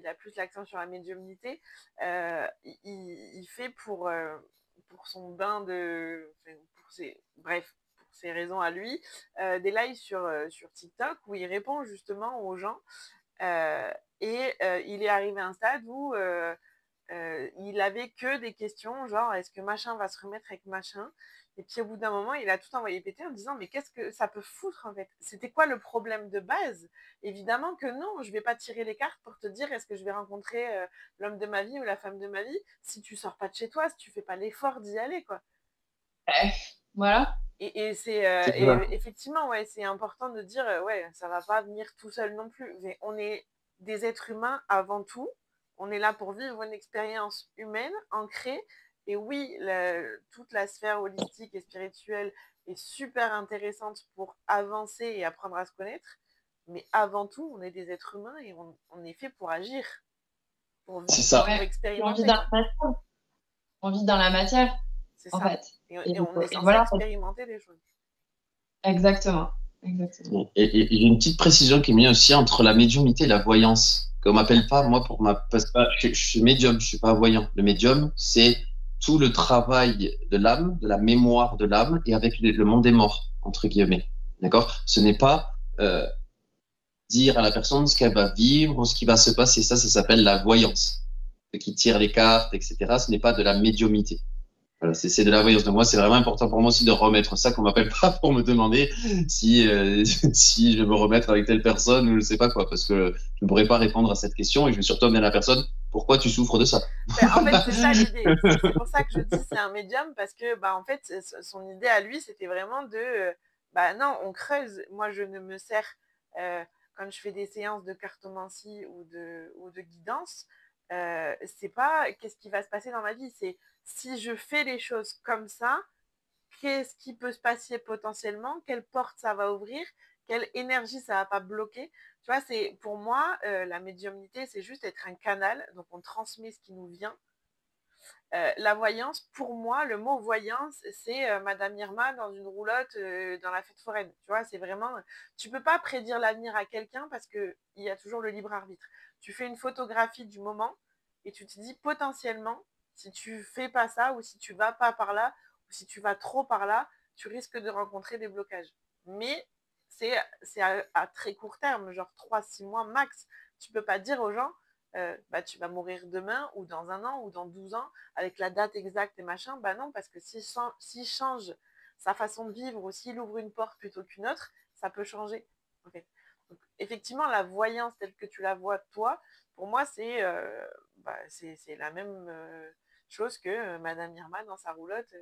a plus l'accent sur la médiumnité. Il fait pour son bain de. Enfin, bref, pour ses raisons à lui, des lives sur TikTok où il répond justement aux gens. Il est arrivé à un stade où il avait que des questions, genre est-ce que machin va se remettre avec machin? Et puis au bout d'un moment, il a tout envoyé péter en disant mais qu'est-ce que ça peut foutre en fait? C'était quoi le problème de base? Évidemment que non, je vais pas tirer les cartes pour te dire est-ce que je vais rencontrer l'homme de ma vie ou la femme de ma vie si tu sors pas de chez toi, si tu fais pas l'effort d'y aller, quoi. Voilà. Et effectivement, ouais, c'est important de dire ouais, ça va pas venir tout seul non plus. Mais on est des êtres humains avant tout. On est là pour vivre une expérience humaine ancrée. Et oui, toute la sphère holistique et spirituelle est super intéressante pour avancer et apprendre à se connaître. Mais avant tout, on est des êtres humains et on est fait pour agir, pour C'est ça. pour Ouais. expérimenter. On vit dans la matière, C'est en ça. fait. Et on est censé voilà. expérimenter des choses. Exactement. Et il y a une petite précision qui est mise aussi entre la médiumnité et la voyance. Qu'on m'appelle pas, moi, parce que je suis médium, je suis pas voyant. Le médium, c'est tout le travail de l'âme, de la mémoire de l'âme, et avec le monde des morts, entre guillemets. D'accord? Ce n'est pas dire à la personne ce qu'elle va vivre ou ce qui va se passer. Ça s'appelle la voyance. Ce qui tire les cartes, etc. Ce n'est pas de la médiumité. Voilà, c'est de la voyance. Donc moi, c'est vraiment important pour moi aussi de remettre ça, qu'on m'appelle pas pour me demander si si je vais me remettre avec telle personne ou je sais pas quoi, parce que je ne pourrais pas répondre à cette question et je vais surtout amener à la personne pourquoi tu souffres de ça. En fait, c'est ça l'idée. C'est pour ça que je dis c'est un médium parce que en fait, son idée à lui, c'était vraiment de non, on creuse. Moi, je ne me sers quand je fais des séances de cartomancie ou de guidance, c'est pas qu'est-ce qui va se passer dans ma vie, c'est si je fais les choses comme ça, qu'est-ce qui peut se passer potentiellement, quelle porte ça va ouvrir, quelle énergie ça va pas bloquer. Tu vois, c'est pour moi, la médiumnité, c'est juste être un canal, donc on transmet ce qui nous vient. La voyance, pour moi, le mot voyance, c'est Madame Irma dans une roulotte dans la fête foraine. Tu vois, c'est vraiment. Tu peux pas prédire l'avenir à quelqu'un parce qu'il y a toujours le libre arbitre. Tu fais une photographie du moment et tu te dis potentiellement, si tu fais pas ça ou si tu vas pas par là ou si tu vas trop par là, tu risques de rencontrer des blocages. Mais c'est à très court terme, genre 3-6 mois max. Tu peux pas dire aux gens, tu vas mourir demain ou dans 1 an ou dans 12 ans avec la date exacte et machin. Non, parce que s'il change sa façon de vivre ou s'il ouvre une porte plutôt qu'une autre, ça peut changer. En fait. Donc, effectivement, la voyance telle que tu la vois toi, pour moi, c'est la même chose que Madame Irma dans sa roulotte.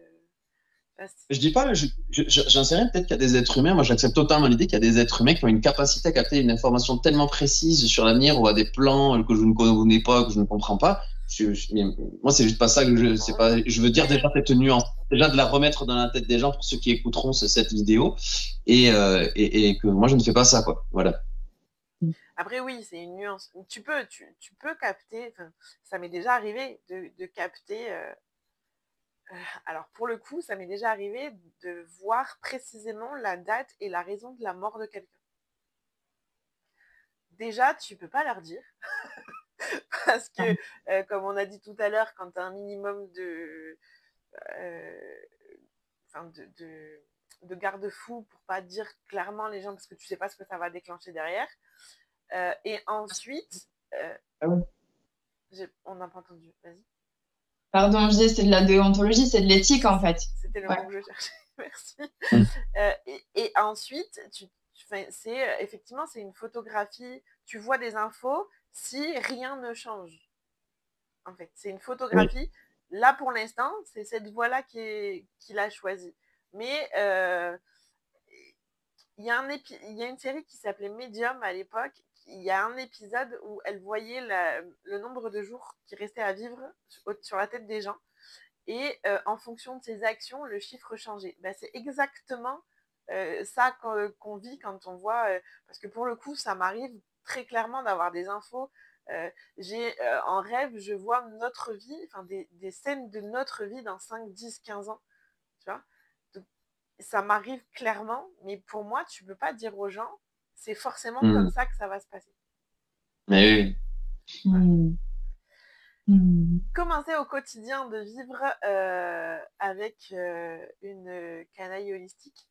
Je dis pas, j'en sais rien, peut-être qu'il y a des êtres humains, moi j'accepte totalement l'idée qu'il y a des êtres humains qui ont une capacité à capter une information tellement précise sur l'avenir ou à des plans que je ne connais pas, que je ne comprends pas. Moi, c'est juste pas ça que je veux dire déjà cette nuance, déjà de la remettre dans la tête des gens pour ceux qui écouteront cette vidéo et que moi je ne fais pas ça, quoi. Voilà. Après, oui, c'est une nuance. Tu peux capter, ça m'est déjà arrivé de capter. Alors, pour le coup, ça m'est déjà arrivé de voir précisément la date et la raison de la mort de quelqu'un. Déjà, tu peux pas leur dire. Parce que, comme on a dit tout à l'heure, quand tu as un minimum de garde-fou pour pas dire clairement les gens, parce que tu sais pas ce que ça va déclencher derrière. Et ensuite, on n'a pas entendu, vas-y. Pardon, je disais, c'est de la déontologie, c'est de l'éthique en fait. C'était le mot que je cherchais, merci. Et ensuite, effectivement, c'est une photographie, tu vois des infos si rien ne change. En fait, c'est une photographie. Oui. Là, pour l'instant, c'est cette voie-là qu'il a choisie. Mais il y a une série qui s'appelait Medium à l'époque. Il y a un épisode où elle voyait le nombre de jours qui restaient à vivre sur la tête des gens. Et en fonction de ses actions, le chiffre changeait. C'est exactement ça qu'on vit quand on voit... parce que pour le coup, ça m'arrive très clairement d'avoir des infos. En rêve, je vois notre vie, des scènes de notre vie dans 5, 10, 15 ans. Tu vois ? ça m'arrive clairement, mais pour moi, tu peux pas dire aux gens, c'est forcément Mm. comme ça que ça va se passer. Mais oui. Comment c'est au quotidien de vivre avec une canaille holistique?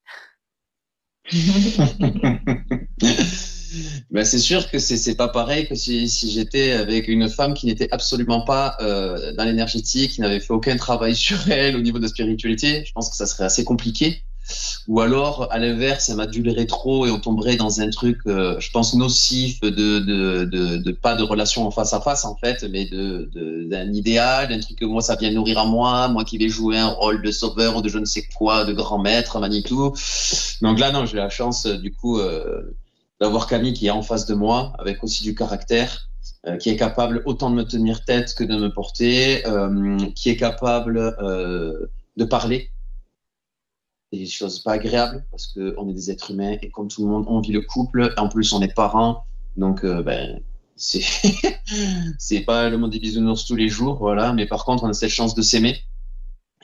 Ben, c'est sûr que c'est pas pareil que si j'étais avec une femme qui n'était absolument pas dans l'énergétique, qui n'avait fait aucun travail sur elle au niveau de la spiritualité. Je pense que ça serait assez compliqué. Ou alors, à l'inverse, elle m'adulerait trop et on tomberait dans un truc, je pense, nocif de pas de relation en face à face, en fait, mais d'un idéal, d'un truc que moi, ça vient nourrir à moi qui vais jouer un rôle de sauveur ou de je ne sais quoi, de grand maître, Manitou. Donc là, non, j'ai la chance, du coup, d'avoir Camille qui est en face de moi, avec aussi du caractère, qui est capable autant de me tenir tête que de me porter, qui est capable de parler des choses pas agréables parce qu'on est des êtres humains et comme tout le monde, on vit le couple. En plus, on est parents, donc ben c'est c'est pas le monde des bisounours tous les jours, voilà. Mais par contre, on a cette chance de s'aimer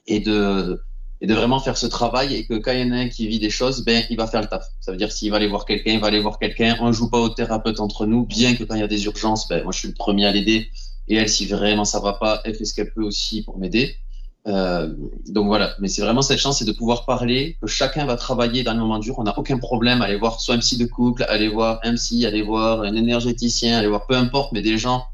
et de vraiment faire ce travail et que quand il y en a un qui vit des choses, ben il va faire le taf. Ça veut dire s'il va aller voir quelqu'un, il va aller voir quelqu'un. On joue pas au thérapeute entre nous, bien que quand il y a des urgences, ben moi je suis le premier à l'aider et elle, si vraiment ça va pas, elle fait ce qu'elle peut aussi pour m'aider. Donc voilà, mais c'est vraiment cette chance, c'est de pouvoir parler, que chacun va travailler dans le moment dur. On n'a aucun problème à aller voir soit un psy de couple, aller voir un psy, aller voir un énergéticien, aller voir peu importe, mais des gens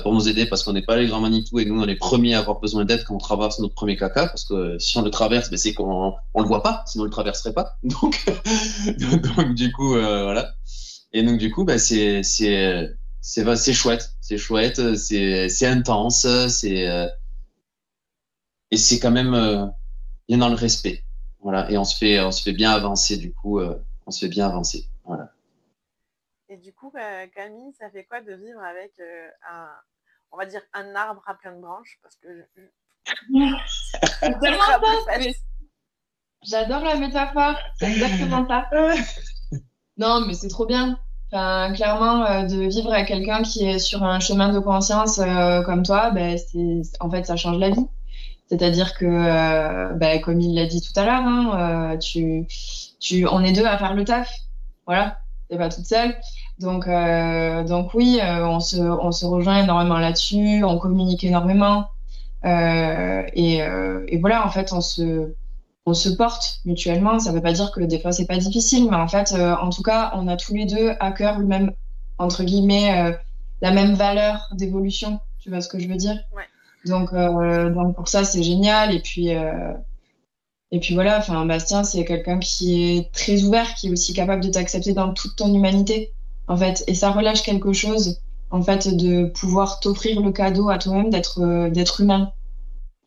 pour nous aider parce qu'on n'est pas les grands Manitou et nous on est les premiers à avoir besoin d'aide quand on traverse notre premier caca parce que si on le traverse, ben, c'est qu'on on le voit pas, sinon on le traverserait pas. Donc, donc du coup voilà. Et donc du coup ben, c'est chouette, c'est intense, et c'est quand même bien dans le respect. Voilà. Et on se fait bien avancer, du coup, on se fait bien avancer. Voilà. Et du coup, Camille, ça fait quoi de vivre avec on va dire, un arbre à plein de branches? Parce que C'est tellement ça, j'adore la métaphore, c'est exactement ça. Non, mais c'est trop bien. Enfin, clairement, de vivre avec quelqu'un qui est sur un chemin de conscience comme toi, ben, en fait, ça change la vie. C'est-à-dire que, comme il l'a dit tout à l'heure, hein, on est deux à faire le taf. Voilà, t'es pas toute seule. Donc oui, on se rejoint énormément là-dessus, on communique énormément. Et voilà, en fait, on se porte mutuellement. Ça veut pas dire que des fois c'est pas difficile, mais en fait, en tout cas, on a tous les deux à cœur le même, entre guillemets, la même valeur d'évolution. Tu vois ce que je veux dire? Ouais. Donc pour ça, c'est génial. Et puis voilà, enfin, Bastien, c'est quelqu'un qui est très ouvert, qui est aussi capable de t'accepter dans toute ton humanité, en fait. Et ça relâche quelque chose, en fait, de pouvoir t'offrir le cadeau à toi-même d'être humain.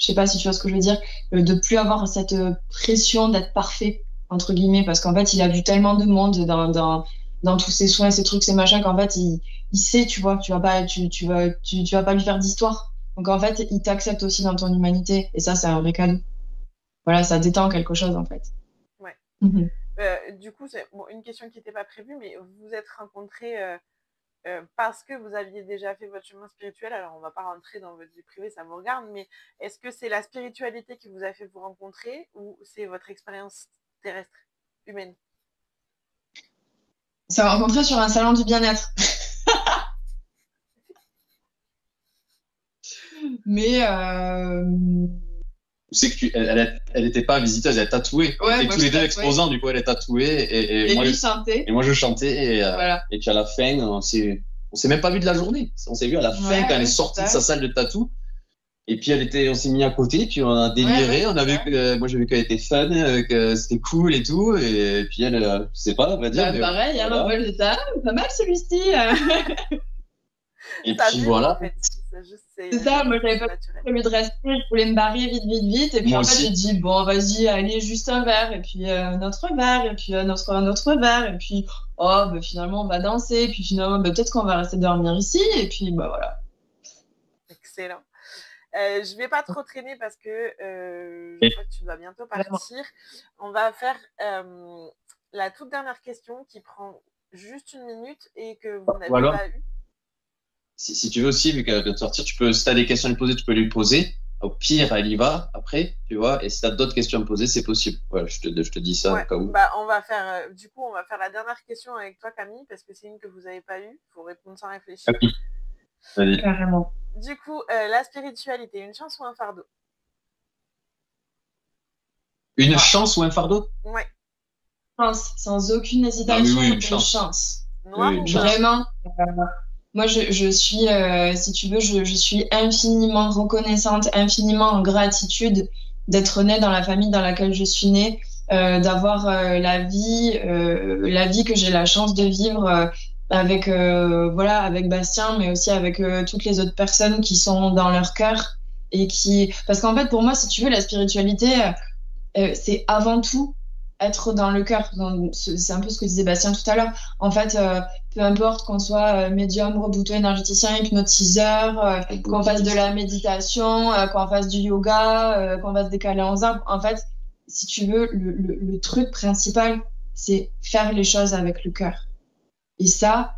Je sais pas si tu vois ce que je veux dire, de plus avoir cette pression d'être parfait, entre guillemets, parce qu'en fait, il a vu tellement de monde dans tous ses soins, ses trucs, ses machins, qu'en fait, il sait, tu vois, tu vas pas lui faire d'histoire. Donc en fait, il t'accepte aussi dans ton humanité. Et ça, c'est un vrai cadeau. Voilà, ça détend quelque chose en fait. Ouais. Mm-hmm. Du coup, c'est une question qui n'était pas prévue, mais vous vous êtes rencontrés parce que vous aviez déjà fait votre chemin spirituel. Alors, on ne va pas rentrer dans votre vie privée, ça me regarde, mais est-ce que c'est la spiritualité qui vous a fait vous rencontrer ou c'est votre expérience terrestre, humaine? On s'est rencontrés sur un salon du bien-être. Mais c'est que elle était pas visiteuse, elle est tatouée. Ouais, et tous les deux exposants, du coup, elle est tatouée et moi, lui chantait. Et moi, je chantais voilà. Et puis à la fin, on s'est même pas vu de la journée. On s'est vu à la fin quand elle est sortie de sa salle de tatou. Et puis on s'est mis à côté, puis on a déliré. On a vu que moi j'ai vu qu'elle était fun, que c'était cool et tout. Et puis elle, je sais pas, on va dire. Pareil, voilà. Un vol de table, pas mal celui-ci. Et puis voilà. En fait. C'est ça, moi j'avais pas prévu de rester, je voulais me barrer vite. Et puis moi en fait, j'ai dit, bon, vas-y, allez, juste un verre, et puis notre verre, et puis notre verre, et puis finalement on va danser, et puis finalement peut-être qu'on va rester dormir ici, et puis voilà. Excellent. Je vais pas trop traîner parce que je crois que tu dois bientôt partir. On va faire la toute dernière question qui prend juste 1 minute et que vous n'avez pas eu. Si tu veux aussi, vu qu'elle vient de sortir, si tu as des questions à lui poser, tu peux lui poser. au pire, elle y va après, tu vois. Et si tu as d'autres questions à me poser, c'est possible. Voilà, je te dis ça Ouais, au cas où. bah, on va faire la dernière question avec toi, Camille, parce que c'est une que vous n'avez pas eue. Il faut répondre sans réfléchir. Ah oui. Vas-y. Carrément. Du coup, la spiritualité, une chance ou un fardeau? Une chance ou un fardeau? Ouais. Chance, sans aucune hésitation, une une chance. chance. Noir ou blanc? Vraiment. Moi, je suis, si tu veux, je suis infiniment reconnaissante, infiniment en gratitude d'être née dans la famille dans laquelle je suis née, d'avoir la vie que j'ai la chance de vivre avec, voilà, avec Bastien, mais aussi avec toutes les autres personnes qui sont dans leur cœur et qui, parce qu'en fait, pour moi, si tu veux, la spiritualité, c'est avant tout être dans le cœur. C'est un peu ce que disait Bastien tout à l'heure. En fait, peu importe qu'on soit médium, rebouteux, énergéticien, hypnotiseur, qu'on fasse de la méditation, qu'on fasse du yoga, qu'on fasse des câlins aux arbres. En fait, si tu veux, le truc principal, c'est faire les choses avec le cœur. Et ça,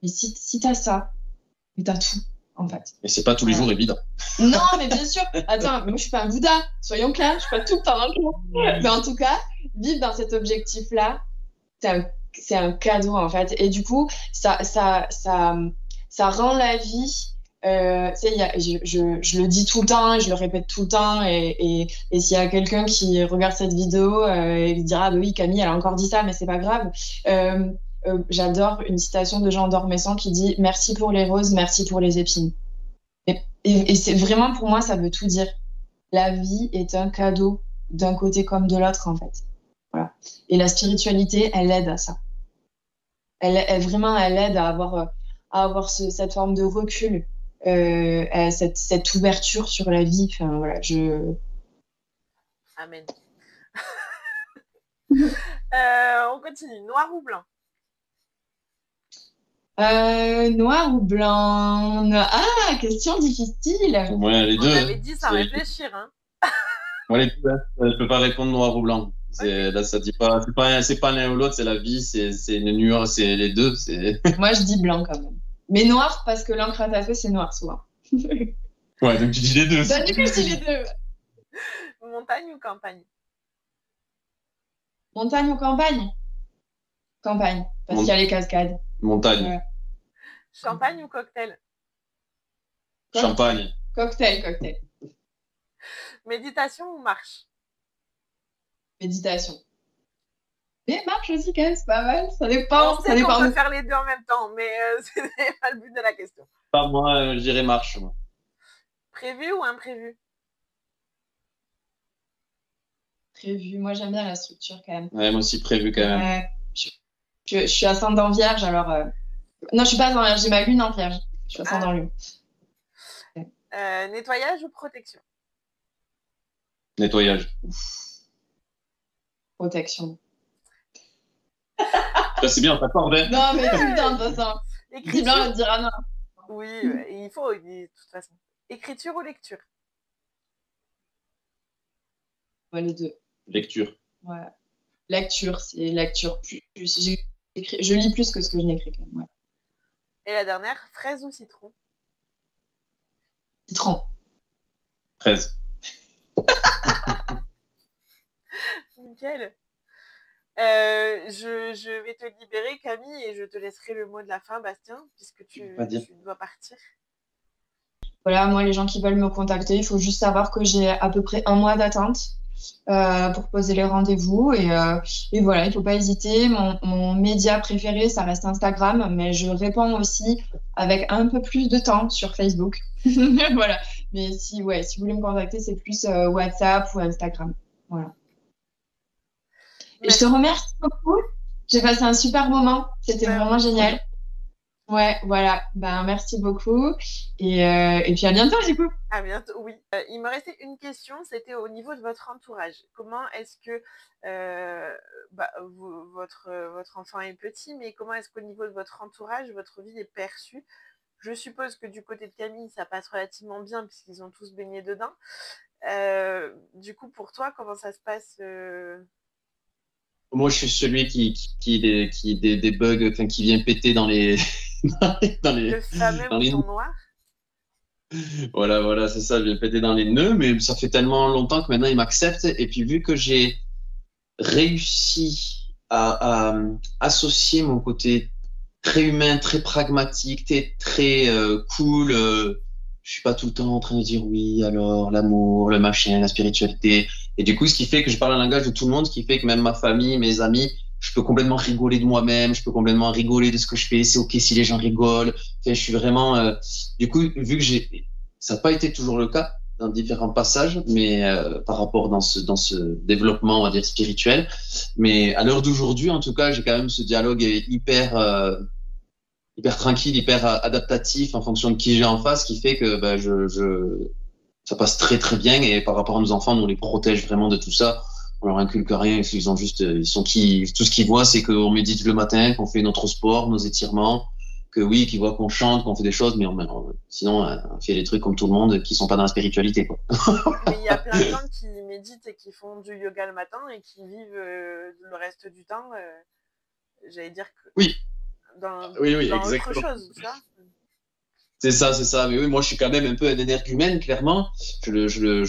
et si t'as ça, t'as tout, en fait. Et c'est pas tous les jours évident. Non, mais bien sûr. Attends, moi, je suis pas un Bouddha. Soyons clairs, je suis pas tout le temps dans le cœur. Mais en tout cas, vivre dans cet objectif-là, c'est un cadeau, en fait. Et du coup, ça rend la vie. Tu sais, je le dis tout le temps, je le répète tout le temps. Et s'il y a quelqu'un qui regarde cette vidéo et dira, ah, bah oui, Camille, elle a encore dit ça, mais c'est pas grave. J'adore une citation de Jean d'Ormesson qui dit « Merci pour les roses, merci pour les épines ». Et c'est vraiment, pour moi, ça veut tout dire. La vie est un cadeau d'un côté comme de l'autre, en fait. Voilà. Et la spiritualité, elle aide à ça. Elle aide à avoir cette forme de recul, cette ouverture sur la vie. Enfin, voilà, Amen. On continue. Noir ou blanc? Noir ou blanc? Ah, question difficile. Ouais, les deux. On avait dit sans réfléchir, hein. Moi, les deux, je peux pas répondre noir ou blanc. Là, ça dit pas, c'est pas l'un ou l'autre, c'est la vie, c'est une nuance, c'est les deux. Moi, je dis blanc quand même. Mais noir parce que l'encre à tatouer, c'est noir souvent. Ouais, donc tu dis les deux. Bah, du coup, je dis les deux. Montagne ou campagne? Montagne ou campagne? Campagne, parce qu'il y a les cascades. Montagne. Ouais. Champagne ou cocktail? Champagne. Cocktail. Méditation ou marche? Méditation. Mais marche aussi quand même, c'est pas mal. Ça dépend. On sait qu'on peut faire les deux en même temps, mais ce n'est pas le but de la question. Pas moi, je dirais marche. Moi. Prévu ou imprévu? Prévu. Moi, j'aime bien la structure quand même. Ouais, moi aussi prévu quand même. Je suis ascendant vierge, alors... Non, je suis pas ascendant vierge, j'ai ma lune en vierge. Je suis ascendant lune. Nettoyage ou protection? Nettoyage. Protection. C'est bien, on t'accorde. Hein. Non, mais tout le temps, de toute façon. Dis blanc, on te dira non. Oui, il faut, de toute façon. Écriture ou lecture? Ouais, les deux. Lecture. Ouais. Lecture, c'est lecture. Je lis plus que ce que je n'écris quand même. Ouais. Et la dernière, fraise ou citron? Citron. Fraise. Nickel. Je vais te libérer, Camille, et je te laisserai le mot de la fin, Bastien, puisque tu dois partir. Voilà, moi, les gens qui veulent me contacter, il faut juste savoir que j'ai à peu près 1 mois d'attente pour poser les rendez-vous. Et voilà, il ne faut pas hésiter. Mon média préféré, ça reste Instagram, mais je réponds aussi avec un peu plus de temps sur Facebook. Voilà. Mais si vous voulez me contacter, c'est plus WhatsApp ou Instagram. Voilà. Et je te remercie beaucoup. J'ai passé un super moment. C'était vraiment génial. Ouais, voilà. Ben, merci beaucoup. Et puis à bientôt, du coup. À bientôt, oui. Il me restait une question, c'était au niveau de votre entourage. Comment est-ce que votre enfant est petit, mais comment est-ce qu'au niveau de votre entourage, votre vie est perçue? Je suppose que du côté de Camille, ça passe relativement bien, puisqu'ils ont tous baigné dedans. Du coup, pour toi, comment ça se passe Moi, je suis celui qui des bugs, enfin, qui vient péter dans les... Le fameux bouton noir. Voilà, c'est ça, je vais péter dans les nœuds, mais ça fait tellement longtemps que maintenant il m'accepte. Et puis vu que j'ai réussi à associer mon côté très humain, très pragmatique, très cool, je suis pas tout le temps en train de dire oui, alors l'amour, le machin, la spiritualité. Et du coup, ce qui fait que je parle un langage de tout le monde, ce qui fait que même ma famille, mes amis, je peux complètement rigoler de moi-même, je peux complètement rigoler de ce que je fais. C'est ok si les gens rigolent. Enfin, je suis vraiment. Du coup, vu que ça n'a pas été toujours le cas dans différents passages, mais par rapport dans ce développement, on va dire spirituel. Mais à l'heure d'aujourd'hui, en tout cas, j'ai quand même ce dialogue hyper tranquille, hyper adaptatif en fonction de qui j'ai en face, qui fait que bah, ça passe très très bien. Et par rapport à nos enfants, nous on les protège vraiment de tout ça. On leur inculque rien. Tout ce qu'ils voient, c'est qu'on médite le matin, qu'on fait notre sport, nos étirements, qu'ils voient qu'on chante, qu'on fait des choses, mais sinon on fait des trucs comme tout le monde qui sont pas dans la spiritualité, quoi. Mais il y a plein de gens qui méditent et qui font du yoga le matin et qui vivent le reste du temps, j'allais dire que oui. dans exactement. autre chose, tu vois. C'est ça. Mais oui, moi, je suis quand même un peu un énergumène, clairement. Je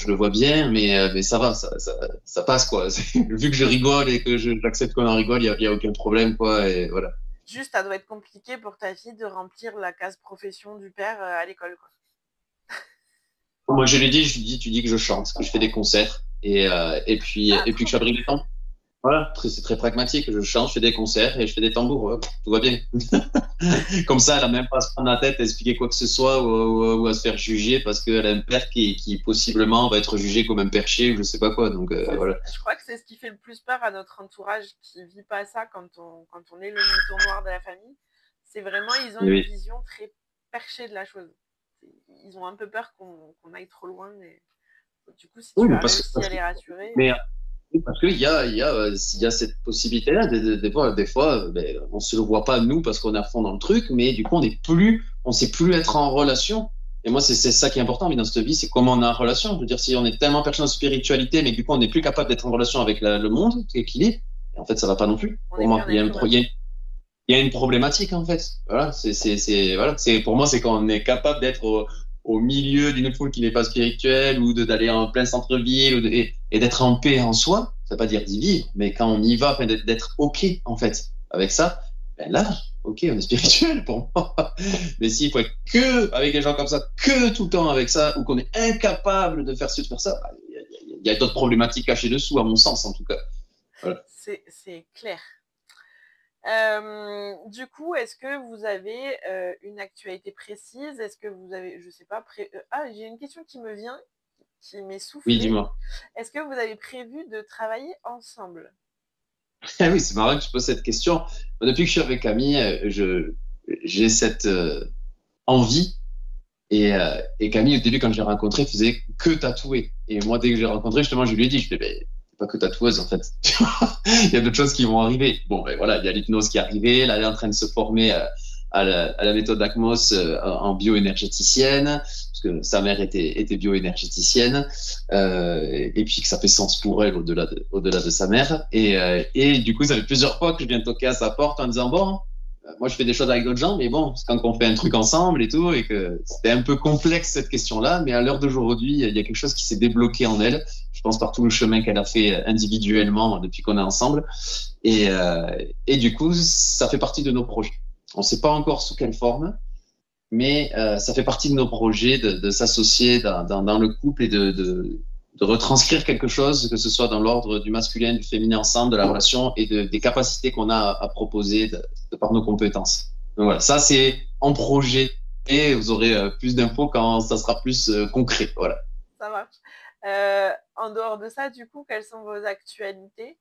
le vois bien, mais ça va, ça passe, quoi. Vu que je rigole et que j'accepte qu'on en rigole, il y a aucun problème, quoi. Et voilà. Juste, ça doit être compliqué pour ta fille de remplir la case profession du père à l'école, quoi. Moi, je lui dis, tu dis que je chante, que je fais des concerts, et puis que je fabrique des tambours. Voilà, c'est très pragmatique. Je chante, je fais des concerts et je fais des tambours. Tout va bien. Comme ça, elle a même pas à se prendre la tête à expliquer quoi que ce soit ou à se faire juger parce qu'elle a un père qui possiblement va être jugé comme un perché ou je sais pas quoi. Donc voilà. Je crois que c'est ce qui fait le plus peur à notre entourage qui vit pas ça quand on est le mouton noir de la famille. C'est vraiment, ils ont une vision très perchée de la chose. Ils ont un peu peur qu'on aille trop loin. Mais du coup, si tu as réussi à les rassurer... Parce qu'il y a cette possibilité-là. Des fois on se le voit pas nous parce qu'on est à fond dans le truc, mais du coup on sait plus être en relation. Et moi c'est ça qui est important dans cette vie, c'est comment on est en relation. Je veux dire, si on est tellement perché en spiritualité, mais du coup on n'est plus capable d'être en relation avec le monde qu'il est, et en fait ça va pas non plus. Pour moi, il y a une problématique en fait. Voilà, pour moi c'est quand on est capable d'être au milieu d'une foule qui n'est pas spirituelle ou d'aller en plein centre-ville et d'être en paix en soi, ça veut pas dire d'y vivre, mais quand on y va, d'être ok en fait avec ça, ben là, ok, on est spirituel pour moi. Mais s'il faut être que avec des gens comme ça, que tout le temps avec ça, ou qu'on est incapable de faire ci, de faire ça, il y a d'autres problématiques cachées dessous, à mon sens en tout cas. Voilà. C'est clair. Du coup, est-ce que vous avez une actualité précise? Est-ce que vous avez, je sais pas, j'ai une question qui me vient, qui m'est soufflée. Oui, dis-moi. Est-ce que vous avez prévu de travailler ensemble? Oui, c'est marrant que tu poses cette question. Depuis que je suis avec Camille, j'ai cette envie. Et Camille, au début, quand je l'ai rencontrée, faisait que tatouer. Et moi, dès que je l'ai rencontrée, justement, je lui ai dit, pas que tatoueuse en fait. Il y a d'autres choses qui vont arriver. Bon, ben voilà, il y a l'hypnose qui est arrivée. Elle est en train de se former à la méthode Acmos en bioénergéticienne, parce que sa mère était bioénergéticienne, et puis que ça fait sens pour elle au-delà de sa mère. Et du coup, ça fait plusieurs fois que je viens toquer à sa porte en disant bon, moi je fais des choses avec d'autres gens, mais bon, c'est quand on fait un truc ensemble et tout, et que c'était un peu complexe cette question-là, mais à l'heure d'aujourd'hui, il y a quelque chose qui s'est débloqué en elle. Je pense par tout le chemin qu'elle a fait individuellement depuis qu'on est ensemble, et du coup, ça fait partie de nos projets. On ne sait pas encore sous quelle forme, mais ça fait partie de nos projets de s'associer dans le couple et de retranscrire quelque chose, que ce soit dans l'ordre du masculin, du féminin ensemble, de la relation et des capacités qu'on a à proposer de par nos compétences. Donc voilà, ça c'est en projet et vous aurez plus d'infos quand ça sera plus concret. Voilà. Ça marche. En dehors de ça, du coup, quelles sont vos actualités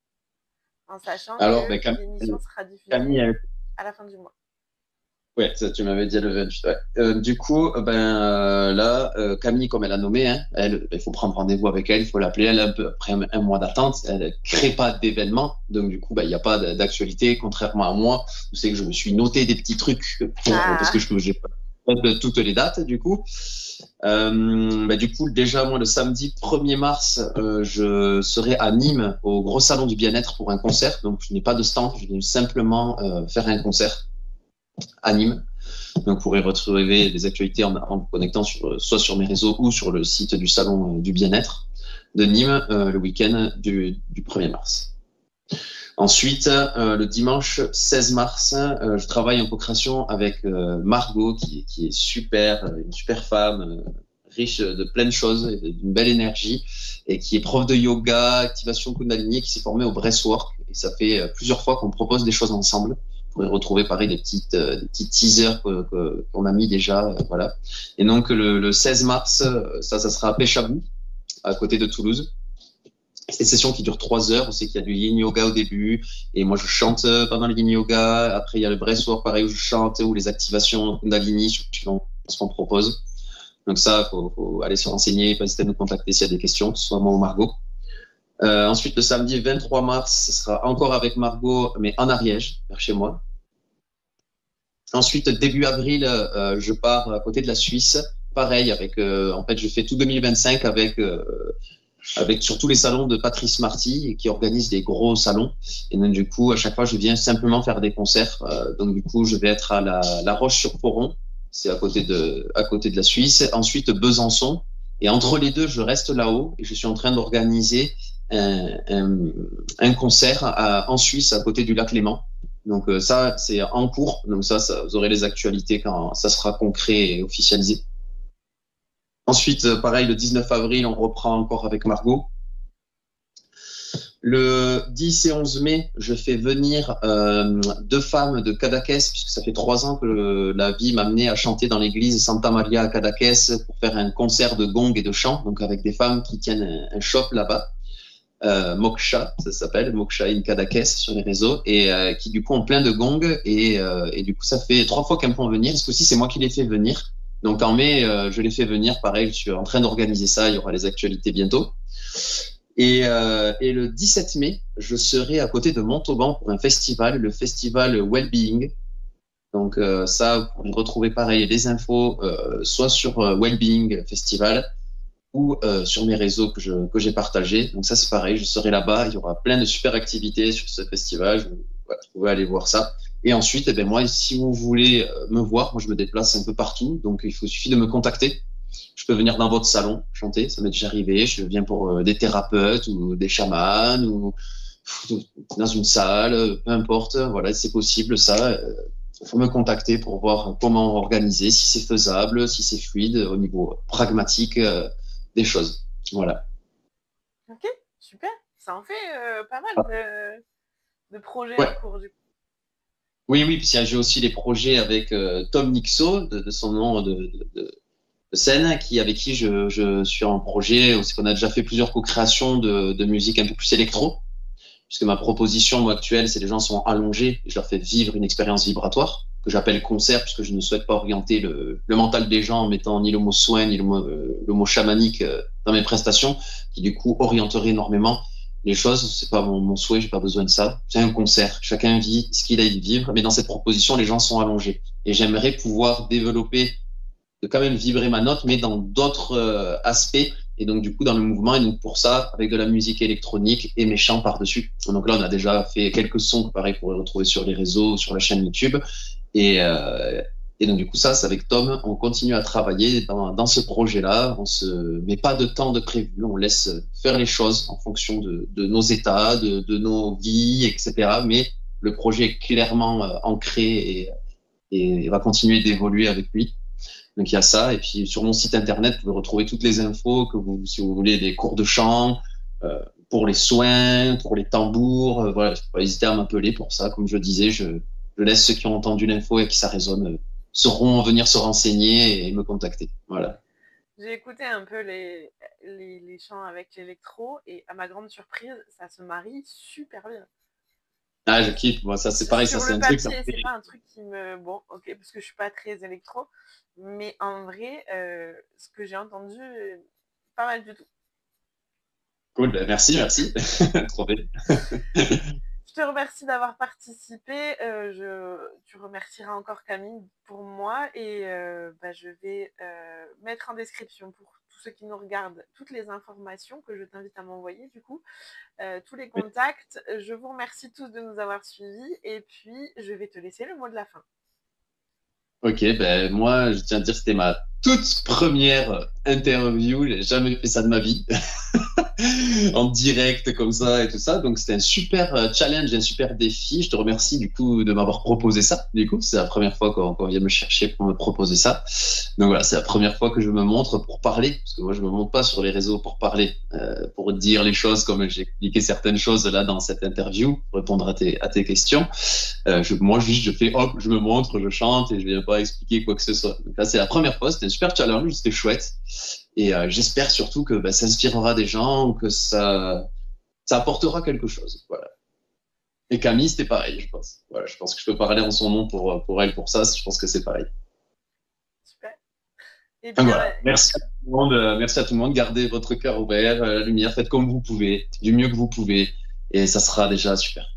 en sachant que l'émission sera diffusée à la fin du mois? Ouais, ça, tu m'avais dit le 28. Ouais. Du coup, là, Camille, comme elle a nommé, hein, il faut prendre rendez-vous avec elle, il faut l'appeler. Elle a après un mois d'attente, elle ne crée pas d'événement, donc du coup, il n'y a pas d'actualité, contrairement à moi. Vous savez que je me suis noté des petits trucs parce que je n'ai pas toutes les dates, du coup. Du coup, déjà, moi, le samedi 1er mars, je serai à Nîmes, au gros salon du bien-être pour un concert. Donc, je n'ai pas de stand, je vais simplement faire un concert à Nîmes. Donc, vous pourrez retrouver les actualités en vous connectant soit sur mes réseaux ou sur le site du Salon du Bien-être de Nîmes le week-end du 1er mars. Ensuite, le dimanche 16 mars, je travaille en co-création avec Margot, qui est super, une super femme, riche de plein de choses, d'une belle énergie, et qui est prof de yoga, activation Kundalini, qui s'est formée au Breathwork. Et ça fait plusieurs fois qu'on propose des choses ensemble. Vous pourrez retrouver pareil des petits teasers qu'on a mis déjà, voilà. Et donc le 16 mars, ça sera à Pêchabou, à côté de Toulouse. C'est une session qui dure 3 heures. On sait qu'il y a du yin yoga au début, et moi je chante pendant le yin yoga. Après il y a le breathwork pareil où je chante, ou les activations Kundalini suivant ce qu'on propose. Donc ça, faut aller se renseigner, pas hésiter à nous contacter s'il y a des questions, que ce soit moi ou Margot. Ensuite, le samedi 23 mars, ce sera encore avec Margot, mais en Ariège, vers chez moi. Ensuite, début avril, je pars à côté de la Suisse. Pareil, en fait, je fais tout 2025 avec sur tous les salons de Patrice Marty, qui organise des gros salons. Et donc, du coup, à chaque fois, je viens simplement faire des concerts. Donc, du coup, je vais être à la Roche-sur-Foron. C'est à côté de la Suisse. Ensuite, Besançon. Et entre les deux, je reste là-haut et je suis en train d'organiser un concert en Suisse, à côté du lac Léman. Donc ça, c'est en cours. Donc ça, vous aurez les actualités quand ça sera concret et officialisé. Ensuite, pareil, le 19 avril, on reprend encore avec Margot. Le 10 et 11 mai, je fais venir 2 femmes de Cadaqués, puisque ça fait 3 ans que la vie m'a amené à chanter dans l'église Santa Maria à Cadaqués pour faire un concert de gong et de chant, donc avec des femmes qui tiennent un shop là-bas. Moksha, ça s'appelle, Moksha in Cadaqués sur les réseaux, et qui du coup ont plein de gongs, et du coup ça fait 3 fois qu'elles me font venir. Ce coup-ci, c'est moi qui les fais venir. Donc en mai, je les fais venir, pareil, je suis en train d'organiser ça, il y aura les actualités bientôt. Et le 17 mai, je serai à côté de Montauban pour un festival, le festival Wellbeing. Donc ça, vous pourrez retrouver pareil les infos, soit sur Wellbeing Festival, ou sur mes réseaux que j'ai partagés. Donc ça, c'est pareil, je serai là-bas, il y aura plein de super activités sur ce festival, vous pouvez aller voir ça. Et ensuite, eh ben, moi, si vous voulez me voir, moi je me déplace un peu partout, donc il suffit de me contacter. Je peux venir dans votre salon chanter, ça m'est déjà arrivé. Je viens pour des thérapeutes ou des chamans ou dans une salle, peu importe. Voilà, c'est possible ça. Il faut me contacter pour voir comment organiser, si c'est faisable, si c'est fluide au niveau pragmatique des choses. Voilà. Ok, super. Ça en fait pas mal de projets en cours du coup. Oui, puis j'ai aussi des projets avec Tom Nixo, de son nom de scène, avec qui je suis en projet. C'est qu'on a déjà fait plusieurs co-créations de musique un peu plus électro, puisque ma proposition moi, actuelle, c'est que les gens sont allongés et je leur fais vivre une expérience vibratoire, que j'appelle concert, puisque je ne souhaite pas orienter le mental des gens en mettant ni le mot soin, ni le mot chamanique dans mes prestations, qui du coup orienterait énormément les choses. C'est pas mon souhait, j'ai pas besoin de ça. C'est un concert. Chacun vit ce qu'il a à y vivre, mais dans cette proposition, les gens sont allongés. Et j'aimerais pouvoir développer, de quand même vibrer ma note, mais dans d'autres aspects, et donc du coup dans le mouvement, et donc pour ça, avec de la musique électronique et mes chants par-dessus. Donc là, on a déjà fait quelques sons que pareil, vous pourrez retrouver sur les réseaux, sur la chaîne YouTube, et donc du coup ça, c'est avec Tom, on continue à travailler dans ce projet-là, on se met pas de temps de prévu, on laisse faire les choses en fonction de nos états, de nos vies, etc. Mais le projet est clairement ancré et va continuer d'évoluer avec lui. Donc il y a ça, et puis sur mon site internet, vous pouvez retrouver toutes les infos si vous voulez des cours de chant, pour les soins, pour les tambours, voilà, faut pas hésiter à m'appeler pour ça. Comme je disais, je laisse ceux qui ont entendu l'info et qui ça résonne sauront venir se renseigner et me contacter. Voilà. J'ai écouté un peu les chants avec l'électro et à ma grande surprise, ça se marie super bien. Ah, je kiffe. Moi, ça, c'est pareil. Sur ça, c'est le un papier, truc. c'est pas un truc qui me... Bon, ok, parce que je suis pas très électro, mais en vrai, ce que j'ai entendu, pas mal du tout. Cool, merci. Trop bien. Je te remercie d'avoir participé. Tu remercieras encore Camille pour moi et je vais mettre en description pour tous ceux qui nous regardent toutes les informations que je t'invite à m'envoyer du coup, tous les contacts. Je vous remercie tous de nous avoir suivis et puis je vais te laisser le mot de la fin. Ok, ben moi, je tiens à dire que c'était ma toute première interview. J'ai jamais fait ça de ma vie. En direct comme ça et tout ça. Donc c'était un super challenge, un super défi. Je te remercie du coup de m'avoir proposé ça. Du coup, c'est la première fois qu'on vient me chercher pour me proposer ça. Donc voilà, c'est la première fois que je me montre pour parler, parce que moi je me montre pas sur les réseaux pour parler, pour dire les choses comme j'ai expliqué certaines choses là dans cette interview, pour répondre à tes questions. Moi juste je fais hop, je me montre, je chante et je viens pas expliquer quoi que ce soit. Donc là c'est la première fois, c'était un super challenge, c'était chouette. Et j'espère surtout que ça inspirera des gens, que ça apportera quelque chose. Voilà. Et Camille, c'était pareil, je pense. Voilà, je pense que je peux parler en son nom pour elle, pour ça. Je pense que c'est pareil. Super. Et bien, voilà. Merci à tout le monde. Merci à tout le monde. Gardez votre cœur ouvert, la lumière. Faites comme vous pouvez, du mieux que vous pouvez. Et ça sera déjà super.